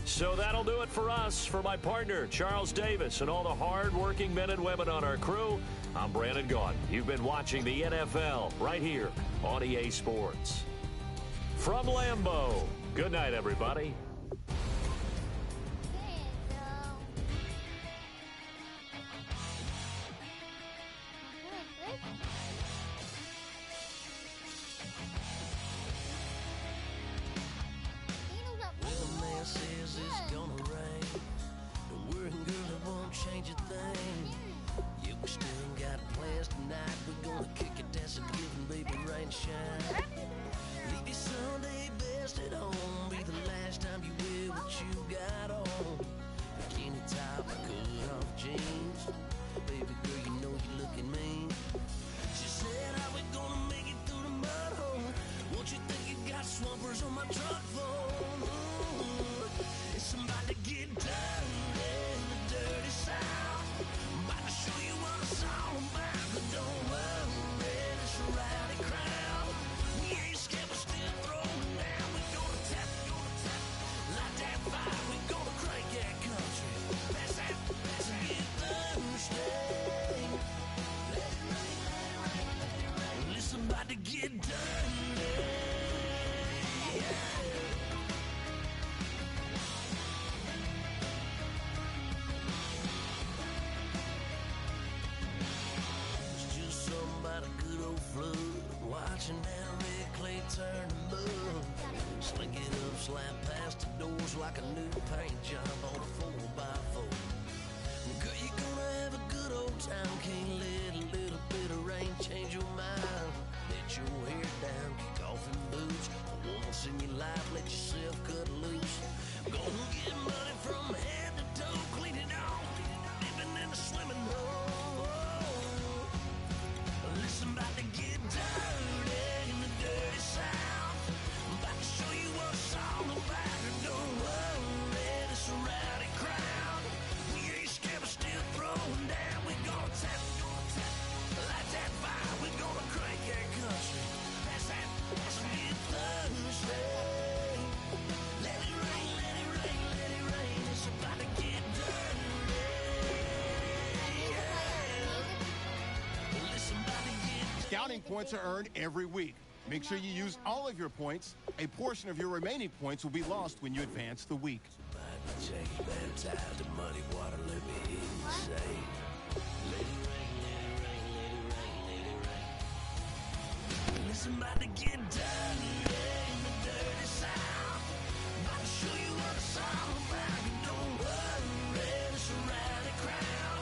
So that'll do it for us. For my partner, Charles Davis, and all the hard-working men and women on our crew, I'm Brandon Gaudin. You've been watching the NFL right here on EA Sports. From Lambeau, good night, everybody. Says it's gonna rain. Don't worry, girl, it won't change a thing. Yeah, we still got plans tonight. We're gonna kick it, dance and give and baby rain shine. Leave your Sunday best at home. Be the last time you wear what you got on. Bikini top, cut off jeans. Baby girl, you know you're looking mean. She said, how we gonna make it through the mud hole? Won't you think you got swampers on my truck phone? Somebody get down in the dirty south. I'm about to show you what it's all about. But don't worry, it's a rowdy crowd. We ain't scared, but still throwing down. We gonna tap, light that fire. We gonna crank that country. Pass that, get thirsty. Let it rain. Listen, about to get dirty. Yeah. Watching that red clay turn to mud. Sling it up, slap past the doors like a new paint job on a 4x4. Girl, you gonna have a good old time. Can't let a little bit of rain change your mind. Let your hair down, kick off your boots. For once in your life, let yourself cut loose. Gonna get money from head to toe, clean it off. Living in a swimming hole. Listen, about to get dirty in the dirty south. I'm about to show you what it's all about. Don't worry, it's a rowdy crowd. We ain't scared, but still throwing down. We gonna tap, light that fire. We gonna crank that country. Pass that, get thirsty. Let it rain, let it rain, let it rain. It's about to get dirty. Yeah. Listen, about to get Scouting points are earned every week. Make sure you use all of your points. A portion of your remaining points will be lost when you advance the week. Baptized in muddy water, let me hear you say, let it rain. Listen, about to get dirty in the dirty South. About to show you what it's all about. Don't worry, it's a rowdy crowd.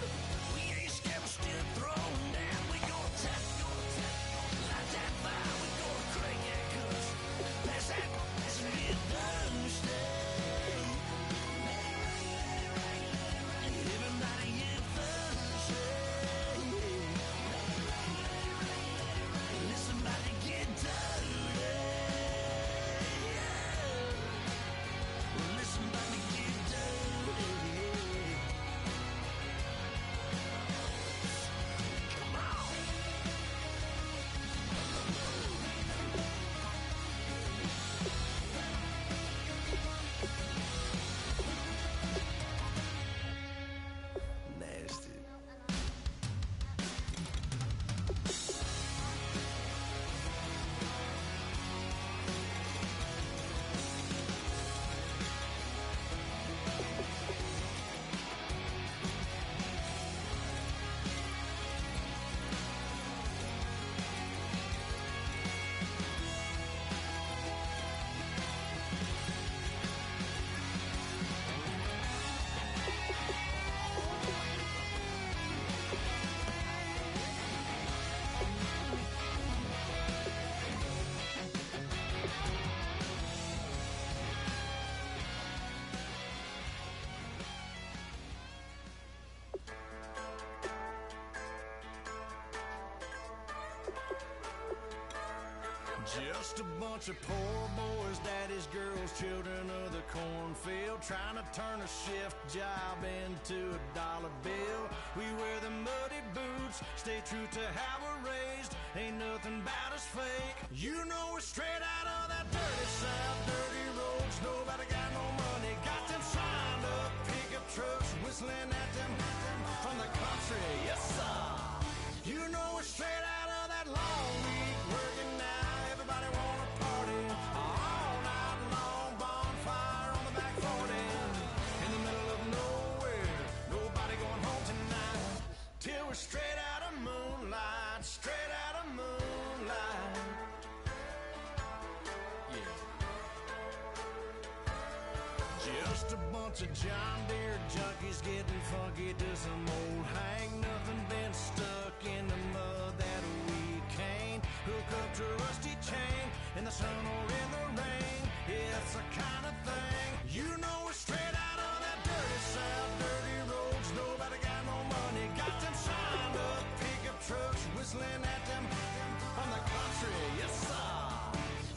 We ain't scared, we're still throwing down. We gonna tap, light that fire. We gonna crank that cuss. Let's get Thursday. Everybody get Thursday. Listen, about to get dirty. Listen, about to get dirty. Come on. Nasty. Just a bunch of poor boys, daddies, girls, children of the cornfield, trying to turn a shift job into a dollar bill. We wear the muddy boots, stay true to how we're raised. Ain't nothing about us fake. You know we're straight out of that dirty South, dirty roads. Nobody got no money, got them signed up pickup trucks, whistling at them from the country. Yes, sir. You know we're straight out of that long week, working now. Everybody wanna party all night long, bonfire on the back 40, in the middle of nowhere. Nobody going home tonight till we're straight out of moonlight, straight out of moonlight. Yeah. Just a bunch of John Deere junkies getting funky to some old hang. Nothing been stuck in the mud that we can't hook up to a rusty chain in the sun or in the rain. Yeah, it's the kind of thing. You know we're straight out of that dirty South, dirty roads. Nobody got no money, got them signed up pickup trucks, whistling at them from the country. Yes, sir.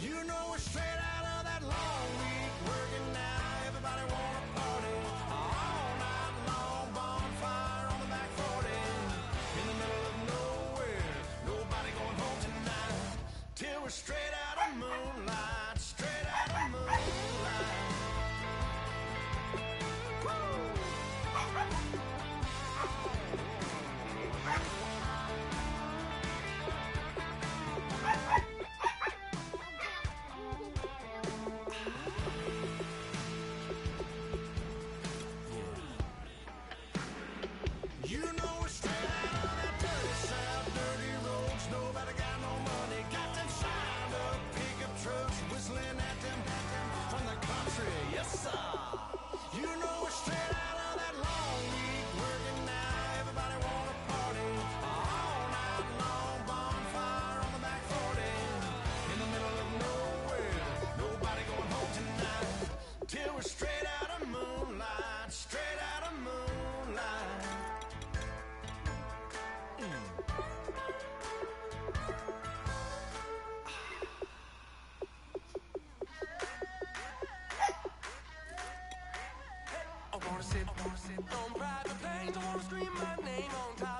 You know we're straight out of that long week, working now. Everybody wanna party all night long, bonfire on the back 40, in the middle of nowhere. Nobody going home tonight till we're straight out of moonlight, straight out of moonlight. You know we're straight out of that dirty South, dirty roads. Nobody got no money, got them signed up pickup trucks, whistling at them from the country. Yes, sir. You know we're straight out of that long week, working now. Everybody wanna party all night long, bonfire on the back 40, in the middle of nowhere. Nobody going home tonight till we're straight out of moonlight, straight out of moonlight. I wanna sit on private planes. I wanna scream my name on top